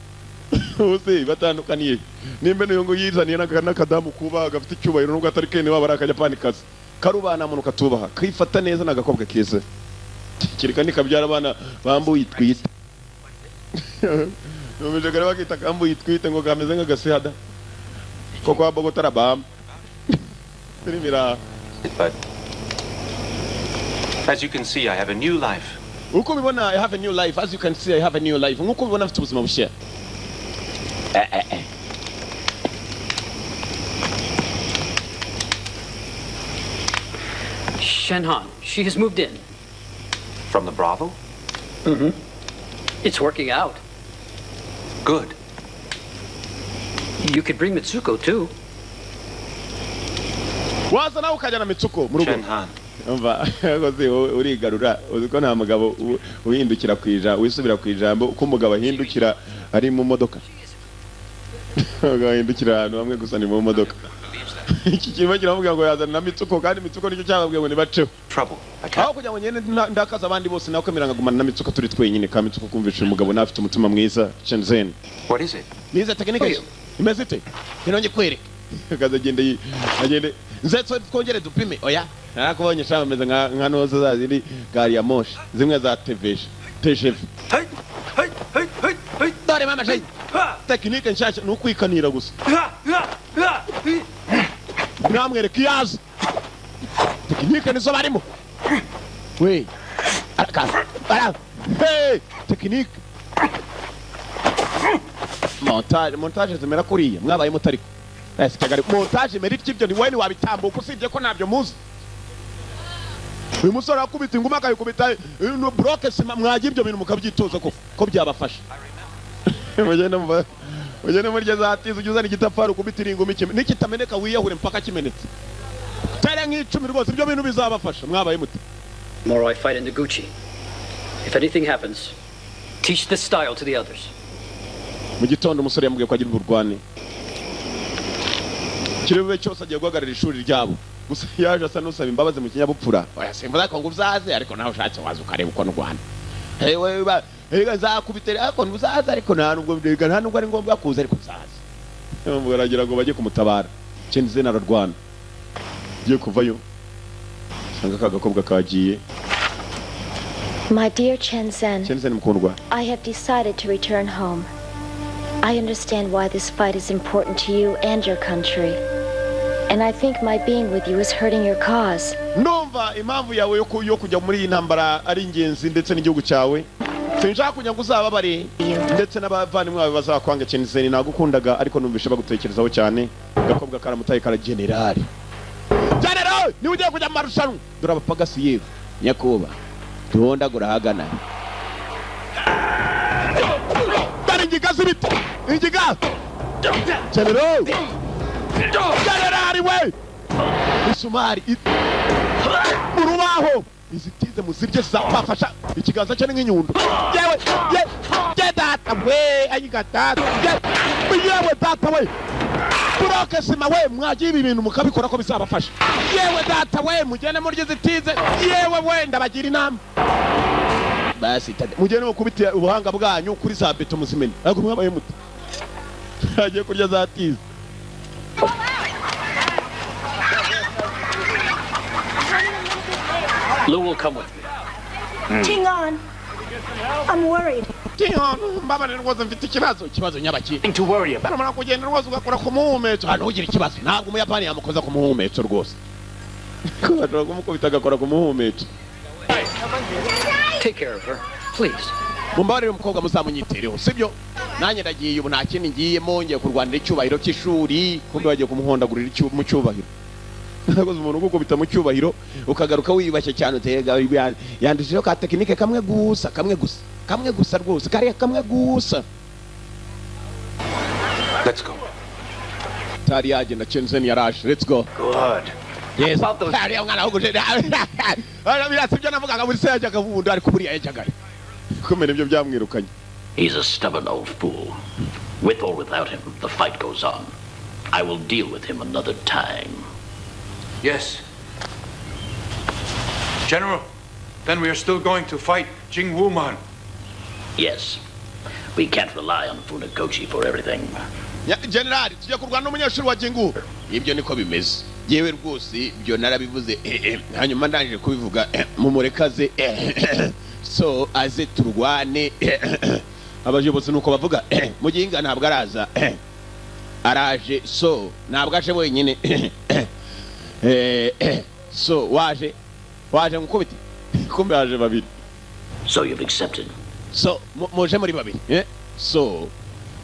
bose batandukaniye nimbe niyo ngo yizaniye n'akadamu kuba gafite icyubahiro nubwo atari kene waba ari akajapanikazi karubana muntu katubaha kifata neza n'agakobwa keza kirika nikabyara abana bambuye itwite numije kare bakita kambuye itwite ngo kameze nk'agasihada ko kwa Bogota rabam Primira. But as you can see, I have a new life. Uko mbona I have a new life. As you can see, I have a new life. Uko mbona mfite ubuzima bushya. Shenhan, she has moved in. From the Bravo? Mm-hmm. It's working out. Good. You could bring Mitsuko too. Waza nawe ukajyana Mitsuko mu rugo. Shenhan. Umva goze urigarura uziko nta mugabo uhindukira kwija wisubira kwijambo uko umugabo ahindukira ari mu modoka. Agahindukira ahantu hamwe gusa ni mu modoka. Iki kintu kiravuga ngo yazana na Mitsuko kandi Mitsuko nicyo cyababwiye ngo nibaceho. Trouble. Aho kugira ngo nyene ndakaza abandi bose nako miranga gumana na Mitsuko turi twenyine ka Mitsuko kumvisha umugabo nafite umutima mwiza Shenzhen. What is it? Niza technique. Imeze ite? Kinonye kwereka. Kaza agende nzetso twongere dupime oya narakubonye shama meze nka nozo zazindi gari ya moshi zimwe za TVJ dore mama shay technique nshasha nukwikanira gusa namwereka iyazo technique nizo barimo we ara hey technique montage zimera kuriya mwabaye mutariko ese kagari montage merit kibyo ni wene wabitambuka usibye ko nabyo muzi uyu musore akubita inguma akayikubita no bloke sima mwagira ibyo bintu mukabyitoza ko byabafasha mugende muri gezatizo ujuzana igitafari ukubitira inguma ikime nikitameneka wiyahure mpaka kimenetse tare nk'icumi rwose ibyo bintu bizabafasha mwabaye muti Tomorrow I fight in Noguchi. If anything happens, teach this style to the others. Mu gitondo umusore yamubwiye ko agira urwane kirebe cyose agiye guhagarara ishuri ryabo gusa yaje asa n'usaba imbabazi mu kinyabupfura oyasimbuza ko ngo uzaze ariko nawe ushatse waza ukareba uko n'urwana hewe nzakubitere ariko ntuzaze ariko nta nubwo ari ngombwa kuza ariko uzaze baragira ngo bajye kumutabara Shenzhen ararwana giye kuvayo sanga kagakobwa kagiye. My dear Shenzhen, mkundwa, I have decided to return home. I understand why this fight is important to you and your country. And I think my being with you is hurting your cause. Numva impamvu yawe yo kujya muri iyi ntambara ari ingenzi ndetse n'igihugu cyawe. Sinshaka kujya nguzababare ndetse n'abavandimwe bawe bazakwanga Shenzhen nagukundaga ariko numvisha bagutekerezaho cyane. Gakobwa karamutaye kara general. General, ni ugiye kujya marushanwa. Dore abapagasi yewe. Nyakuba. Tuonda gurahagana. Injiga zibiti. Injiga. General. General we. Isumari. Urubaho. Izitize muzirye zapafasha. Ikiganza cyo nk'inyundo. Yewe. Ye data we ayigata. Yewe data we. Buroke sima we mwagiye ibintu mukabikora ko bizabafasha. Yewe data we mugene murye zitize. Yewe we ndabagira inama. Basi mugene mukubita ubuhanga bwanyu kuri za beto muzimene. Ariko mwabaye muti. Agiye kurya zatize. Lou will come with me. Tingon, I'm worried. Tingon, baba nirwoza mfite ikibazo nyabaki. Nothing to worry about. Mara kugenda rwose ugakora ku muhumetso. Hano ugira ikibazo. Ntabwo umuyapani yamukoza ku muhumetso rwose. Kuba kumukubita agakora ku muhumetso. Take care of her, please. Mumbarire umukobwa muzamunyitereho, sibyo? Nanye ndagiye ubu nta kindi ngiyemo ngiye kurwanira icyubahiro cy'ishuri, kumbe bagiye kumuhondagurira mu cyubahiro. Nakoze umuntu gukubita mu cyubahiro ukagaruka wiyubashye cyane utega yandishije ka technique kamwe gusa rwose kare kamwe gusa. Let's go. Tari yaje na Shenzhen yaraje. Let's go. Good. Yes. Tari umwana uguje. Ara birasibye navugaga muri se yajaga vundo ariko buri yajaga. Kumene ibyo byamwirukanye. He's a stubborn old fool. With or without him, the fight goes on. I will deal with him another time. Yes. General, then we are still going to fight Jing Wuman. Yes. We can't rely on Funakoshi for everything. General, tujya kurwana n'umunyeshuri wa Jingu. Ibyo niko bimeze. Yewe rwose ibyo narabivuze hanyuma ndangije kubivuga mumurekaze so aze turwane abayobozi nuko bavuga Muginga ntabwo araza araje so ntabwo aje wenyine so waje ngukubiti kumbe aje babiri. So you've accepted. So muje muri babiri so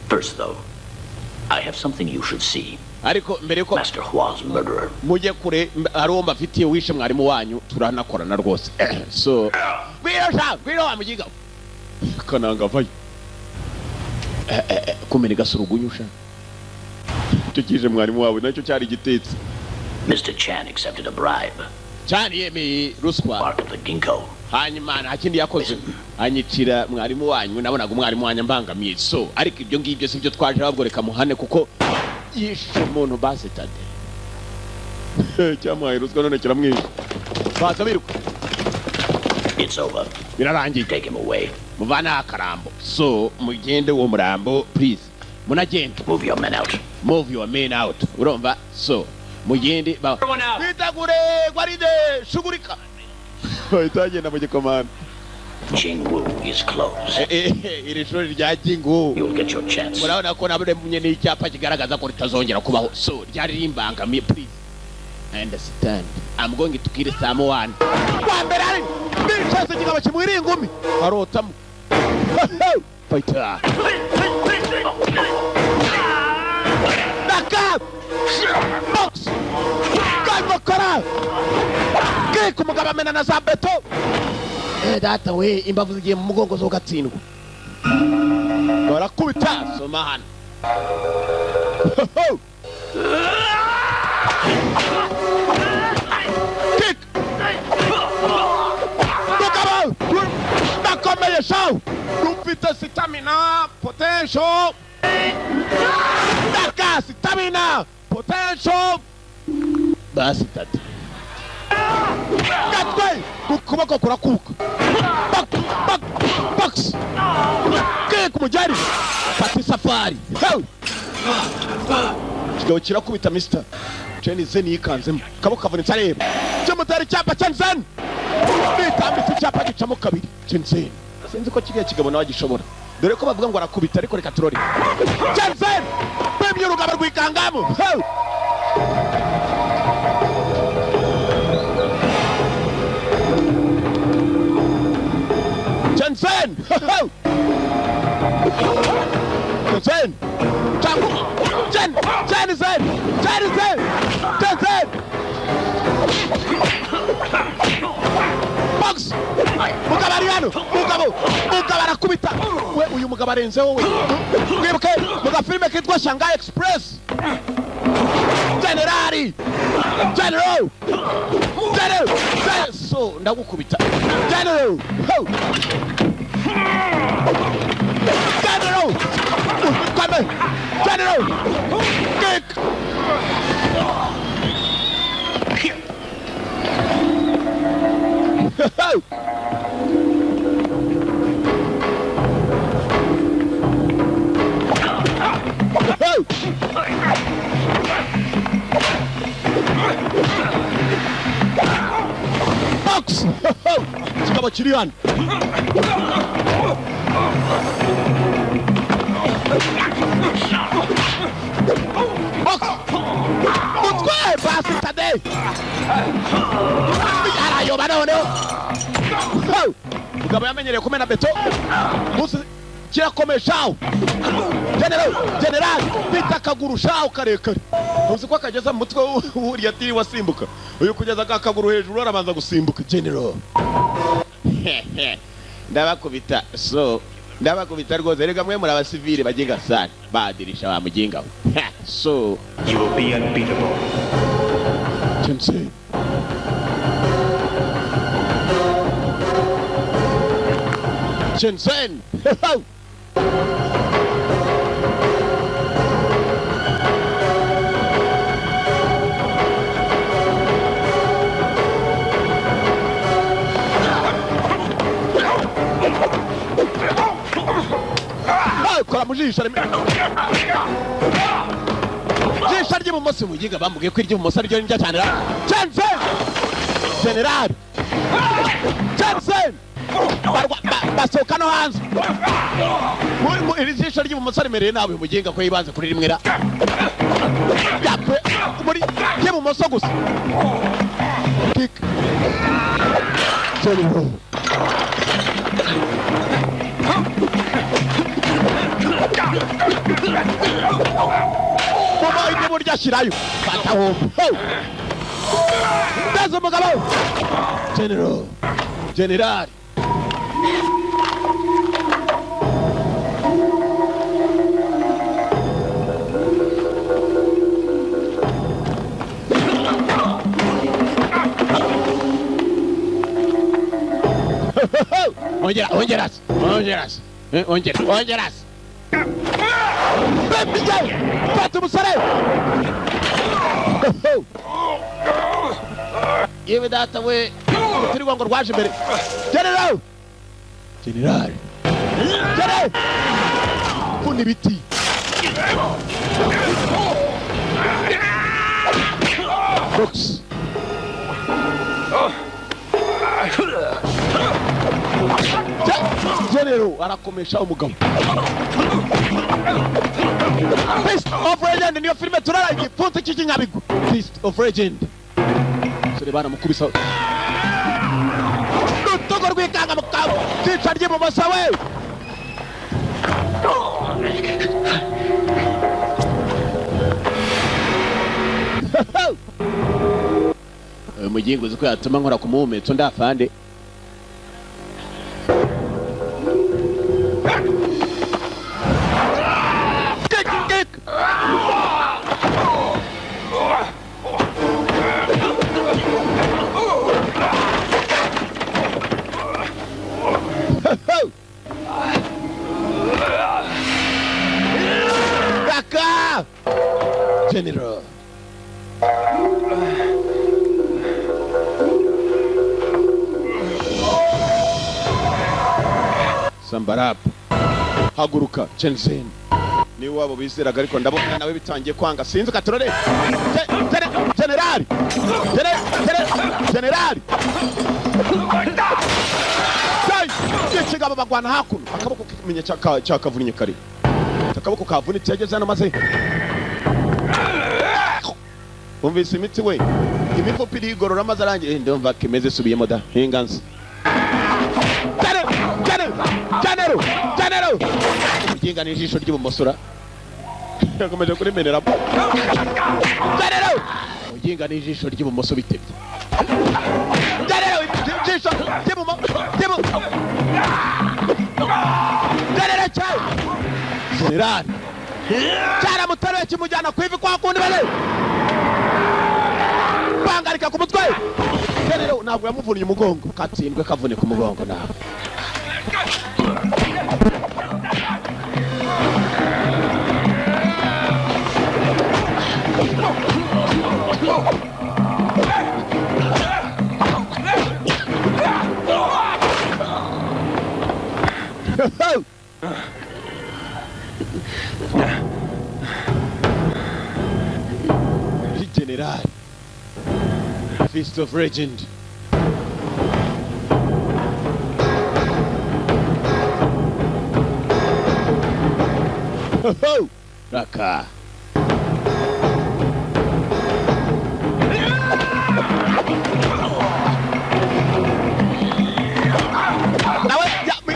first though I have something you should see. Ariko mbere ko Master Hua's murderer. Mujye kure ari mbafitiye wishe mwarimu wanyu turanakorana rwose so gwiro wa Muginga kananga vayo kumene gasurugunyusha tukije mwarimu wawe nacyo cyari gitetse. Mr. Chan accepted a bribe. Chan yemi ruswa part of the Ginkgo. Hanyuma ntakindi yakoze anyicira mwarimu wanyu nabonaga umwarimu wanyu mbangamiye so ariko ibyo ngibyo sibyo twaje babworeka muhane kuko yishe umuntu basitade cyamwaye ruswa none kiramwishe baza biruka. It's over. Birarangiye. Take him away. Muvana akarambo so mugende wo murambo please munagenda. Move your men out. Move your men out. Urumva so mugende ba bitagure gwaride shugurika itagenda mu gikomanda. Jingwu is closed. Iri shuri rya Jingwu. You'll get your chance. Murabona ko nabure munye n'icyapa kigaragaza ko ritazongera kubaho so ryari rimbangamiye please understand. I'm going to kill someone. Wa mbere ari bicaze kigaba kimwiri ingumi arotamu fighter Naka box Kagokora Kiko mugaba mena na zambeto data we imbavu zigiye mu mugongo zo gatsindwa barakubita somahana kick mugaba nakomeye shaw rufite stamina potential Naka stamina potential basi tati gatwe kuboko kurakuka box kick mujari pati safari kigo kirakubita Mr. Chen Zen yikanzemo kaboko kavunitse areba cyamutari cyapa Chen Zen bitambitse cyapa gicamo kabiri Chen Zen sinzi ko kigiye kigabo nawe gishobora dore ko bavuga ngo arakubita ariko reka turore Chen Zen bemye urugabo rwikangamo Chen Chen box mugabariano mugabo arakubita we uyu mugabo arenzeho we mwibuke muga filme kitwa Shanghai Express General so ndagukubita General General kick box kikaba kiri hano box mutwe basi tade arayoba noneho mugabo yamenyereye kumena beto musi kirakomeshaho general bita kaguru shaho karekare uzi ko akageza mu mutwe uriya tiri wasimbuka uyu kugeza akaguru hejuru arabanza gusimbuka general ndabakubita so ndabakubita rwose rega mwe muri abasivile bagenga sana badirisha ba Muginga so you will be unbeatable. Chen Chen mu jisho jisho ry'ibumoso mugiga bambwiye ko iry'ibumoso ryo njya cyane Jensen General Jensen basohoka no hanze iri jisho ry'ibumoso rimereye nabi muginga ko yibanze kuri rimwe ra yapwe muri ry'ibumoso gusa kick General Mama ide burya shirayo fata ho Dazo mugabo General Ongeras Fata musare yewe data we turigo ngo rwaje imbere General kundi biti Fox General arakomesha umugabo Fist of Legend niyo filime turaragiye ponte kiki nyabigo Fist of Legend sore bana mukubisa rutogo rwikanga mukabo cyica ry'ibumoso we mugingo ziko yatuma nkora ku muhumetso ndafande General Sambarap haguruka Jensen ni wabo bizeraga ariko ndabona nawe bitangiye kwanga sinzi katurore General Kigaba bagwana hakuno akaboko kimenye cyakavunnye kare akaboko kavunitse yageze hano maze umvise imiti we imifupi irigorora maze arangiye ndumva kimeze subiyemo da hinganza General uginga n'ijisho ry'ibumosora yakomeje kurimenera General uginga n'ijisho ry'ibumoso bitebye General ijisho ry'ibumoso General cyara mutare kimujyana kwivi kwa kundi bale bangarika ku mutwe General ntabwo yamuvunye umugongo katsindwe kavune ku mugongo na General Fist of Legend Raka nawe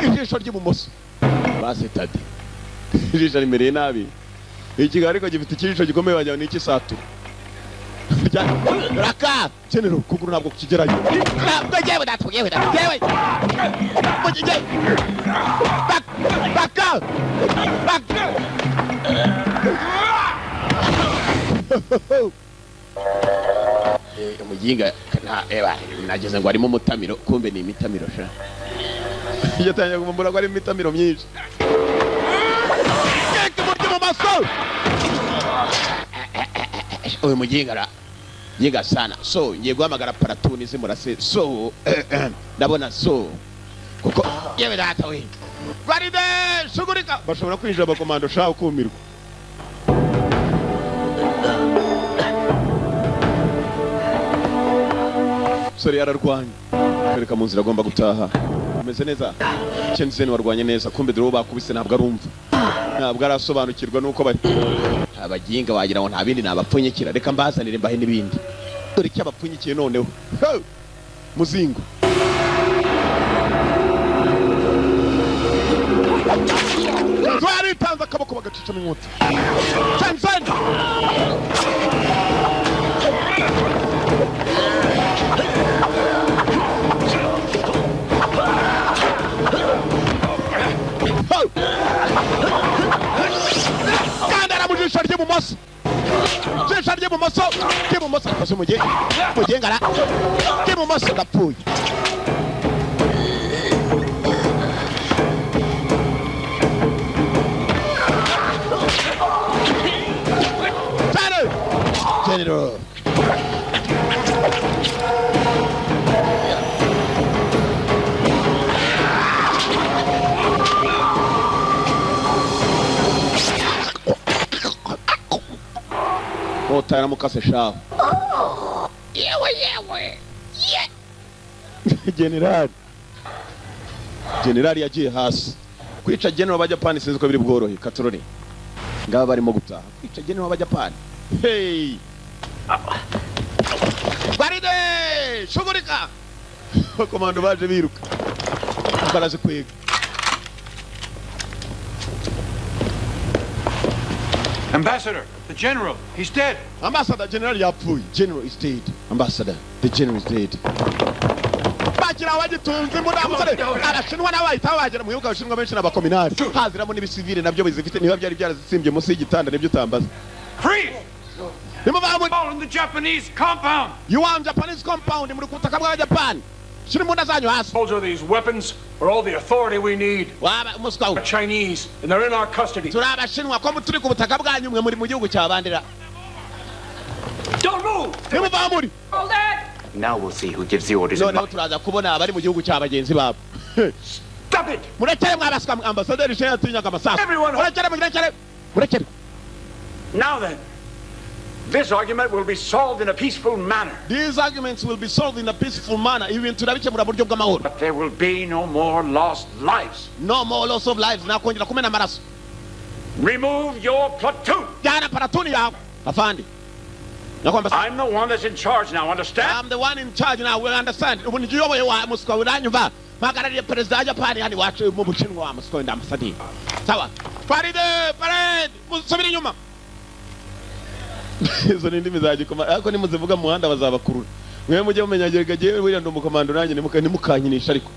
ijisho ry'ibumoso basetade ijisho rimereye nabi ikiga ariko gifite ikijisho gikomeye wajya n'iki satu Raka General kuguru ntabwo kukigerayo ntabwo yewe datwewe mujije Raka umuginga nageze ngo arimo mutamiro kumbe ni imitamiro sha yatangiye kumumbura ko ari imitamiro myinshi mu maso oyo muginga yiga sana so ngiye guhamagara paratuni zimurase so ndabona so kuko yewe data we baride shugurika bashobora kwinjira abakomando shaho kumirwa sore yararwanye kereka mu nzira agomba gutaha ameze neza Chenzen warwanye neza kumbe dore bakubise ntabwo arumva ntabwo arasobanukirwa nuko bari abaginga wagira ngo nta bindi nabapfunyikira reka mbazanire mbahe nibindi dore icyo abapfunyikiye noneho muzingo twari tanza akaboko bagacica mu nkota Chenzen jisho ry'ibumoso ry'ibumoso akoze mugengara ry'ibumoso ndapfuye General otara mukase shaho yewe general yagiye hasi kwica general w'abajapani sinzi ko biri bworohe katorore ngaba barimo gutaha kwica general w'abajapani hey baride shugurika komando baje biruka baraje kwega Ambassador, the general, he's dead. Ambassador, general yapfuye. General is dead. Ambassador, the general is dead. Bakira wagitunze mudamusore. Arashinwa n'abahita bagera mu yuga bashinwa benshi n'abakominari. Haziramo n'ibisivile nabyo bizifite niba byari byarasimbye munsi y'igitanda nibyo utambaza. Freeze! All in the Japanese compound. You want Japanese compound muri kutaka bwa Japan. Soldier these weapons are all the authority we need. We're Chinese, and they're in our custody. Don't move! Hold that! Now we'll see who gives the orders. No, Stop it! Everyone! Now then, this argument will be solved in a peaceful manner. These arguments will be solved in a peaceful manner. But there will be no more lost lives. No more loss of lives. Remove your platoon. I'm the one that's in charge now, understand? I'm the one in charge now, we understand. Izo ni ndimi zagikoma ariko nimuzivuga mu muhanda bazabakurura mwe mujye mumenyagerega giye wira ndo mukomando nanjye nimukanyinisha ariko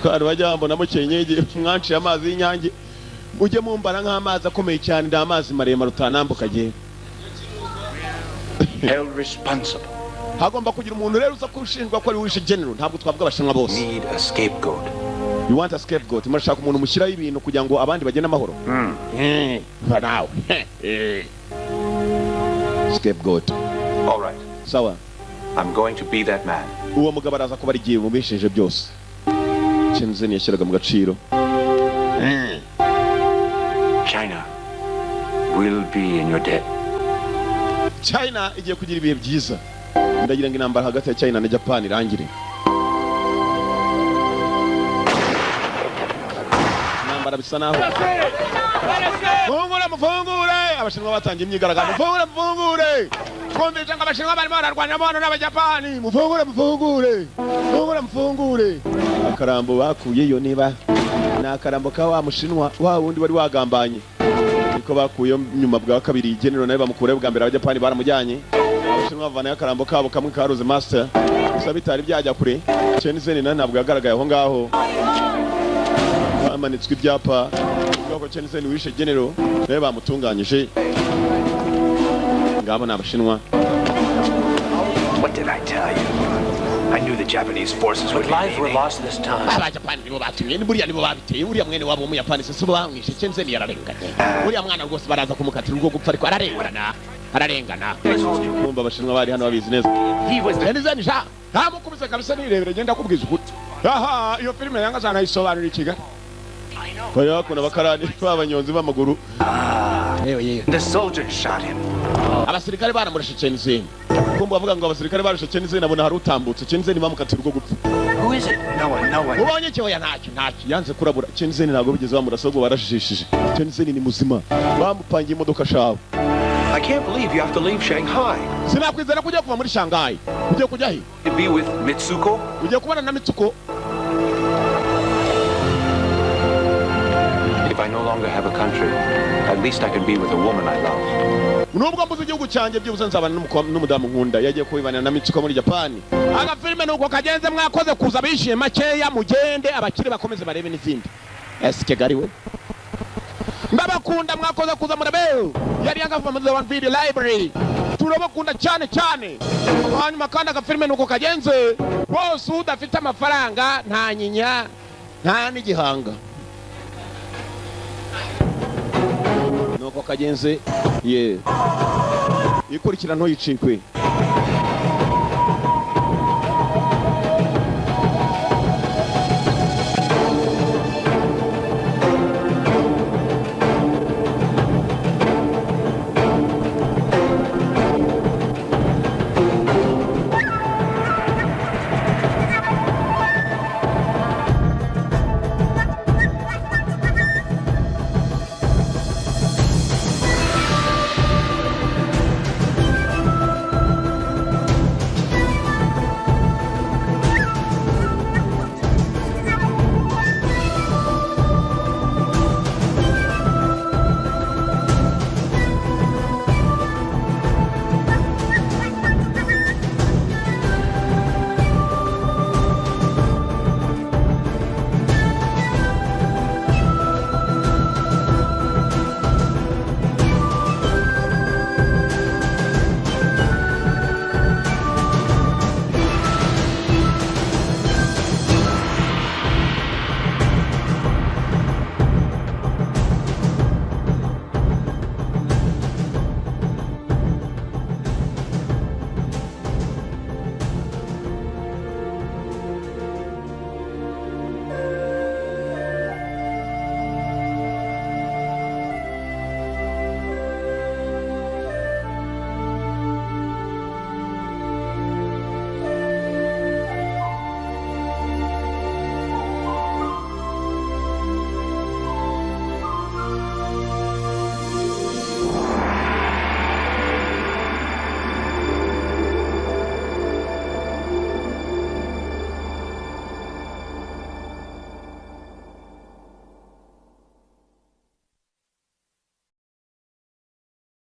kandi bajya bambona mu cyenyege mwanci amazi y'inyange mujye mumbara nk'amazi akomeye cyane nda amazi maremare utanambuka giye held responsible. Hagomba kugira umuntu rero uza kushinjwa ko ari wishe general ntabwo twavuga abashinwa bose. Need a scapegoat. You want a scapegoat? Murashaka umuntu mushyiraho ibintu kugira ngo abandi bagende amahoro. Now. Scapegoat. All right. Sawa. I'm going to be that man. Uwo mugabo araza kuba rigiye mu bishinje byose. Chenzen yashyiraga mu gaciro. China will be in your debt. China igiye kugira ibihe byiza. Ndagira ngo intambara hagati ya China na Japan irangire. Intambara bisa naho. Mufungure abashinwa batangiye imyigaragambyo. Mufungure. Kumvise ngo abashinwa barimo bararwanya abantu n'abajapani. Mufungure. Akarambo bakuyeyo niba nakarambo ka wa mushinwa wa wundi wari wagambanye. Niko bakuye nyuma bwa kabiri general nawe bamukure bwa mbere abajapani baramujyanye. Abashinwa bavana akarambo kabo kamwe ka Rose Master. Gusa bitari byajya kure. Chenzen na ntabwo yagaragaye aho ngaho. Bamanitswe ibyapa. Ko Chenzen wishe general nawe bamutunganyije. Ngabo n'abashinwa. What did I tell you? I knew the Japanese forces would be lives were lost this time. Abajapani nibo batumye ni buriya nibo babiteye uriya mwene wabo mu Yapani se bamwishe Chenzen yararenganye. Uriya mwana rwose baraza kumukatira ubwo gupfa ariko ararengana. Kumba abashinwa bari hano babizi neza. He was Chenzen sha. Ntamukubise kabisa nirebere genda kubwiza ukuri. aha iyo filime Yanga sana isobanura ikiga oya kuna bakarani babanyonzi b'amaguru The soldiers shot him. abasirikare baramurashe Chenzeni kumva bavuga ngo abasirikare barashe Chenzeni abona hari utambutse Chenzeni bamukatira urwo gupfa. Who is it? No one. ubonye cyo ya ntacyo yanze kurabura Chenzeni ntabwo bigeze bamurasa ahubwo barashishije Chenzeni ni muzima bamupangiye imodoka shawe. I can't believe you have to leave Shanghai. Sinakwizera kujya kuva muri Shanghai. Ugiye kujya he? To be with Mitsuko? Ugiye kubana na Mitsuko? If I no longer have a country, at least I can be with a woman I love. Nubwo mbuze igihugu cyanjye byibuze nzabana n'umudamu nkunda yagiye kubibana na Mitsuko muri Japan. Aga filime nuko kagenze mwakoze kuza bishije makeya mugende abakire bakomeze barebe n'izindi. Eske gari we? Ndabakunda mwakoze kuza murabe. Yari Yanga from the One Video Library. Turabakunda cyane cyane. Hanyuma kandi aga filime nuko kagenze. Bose udafite amafaranga nta nyinya nta n'igihanga. Nuko kagenze ikurikira ntoyicikwe.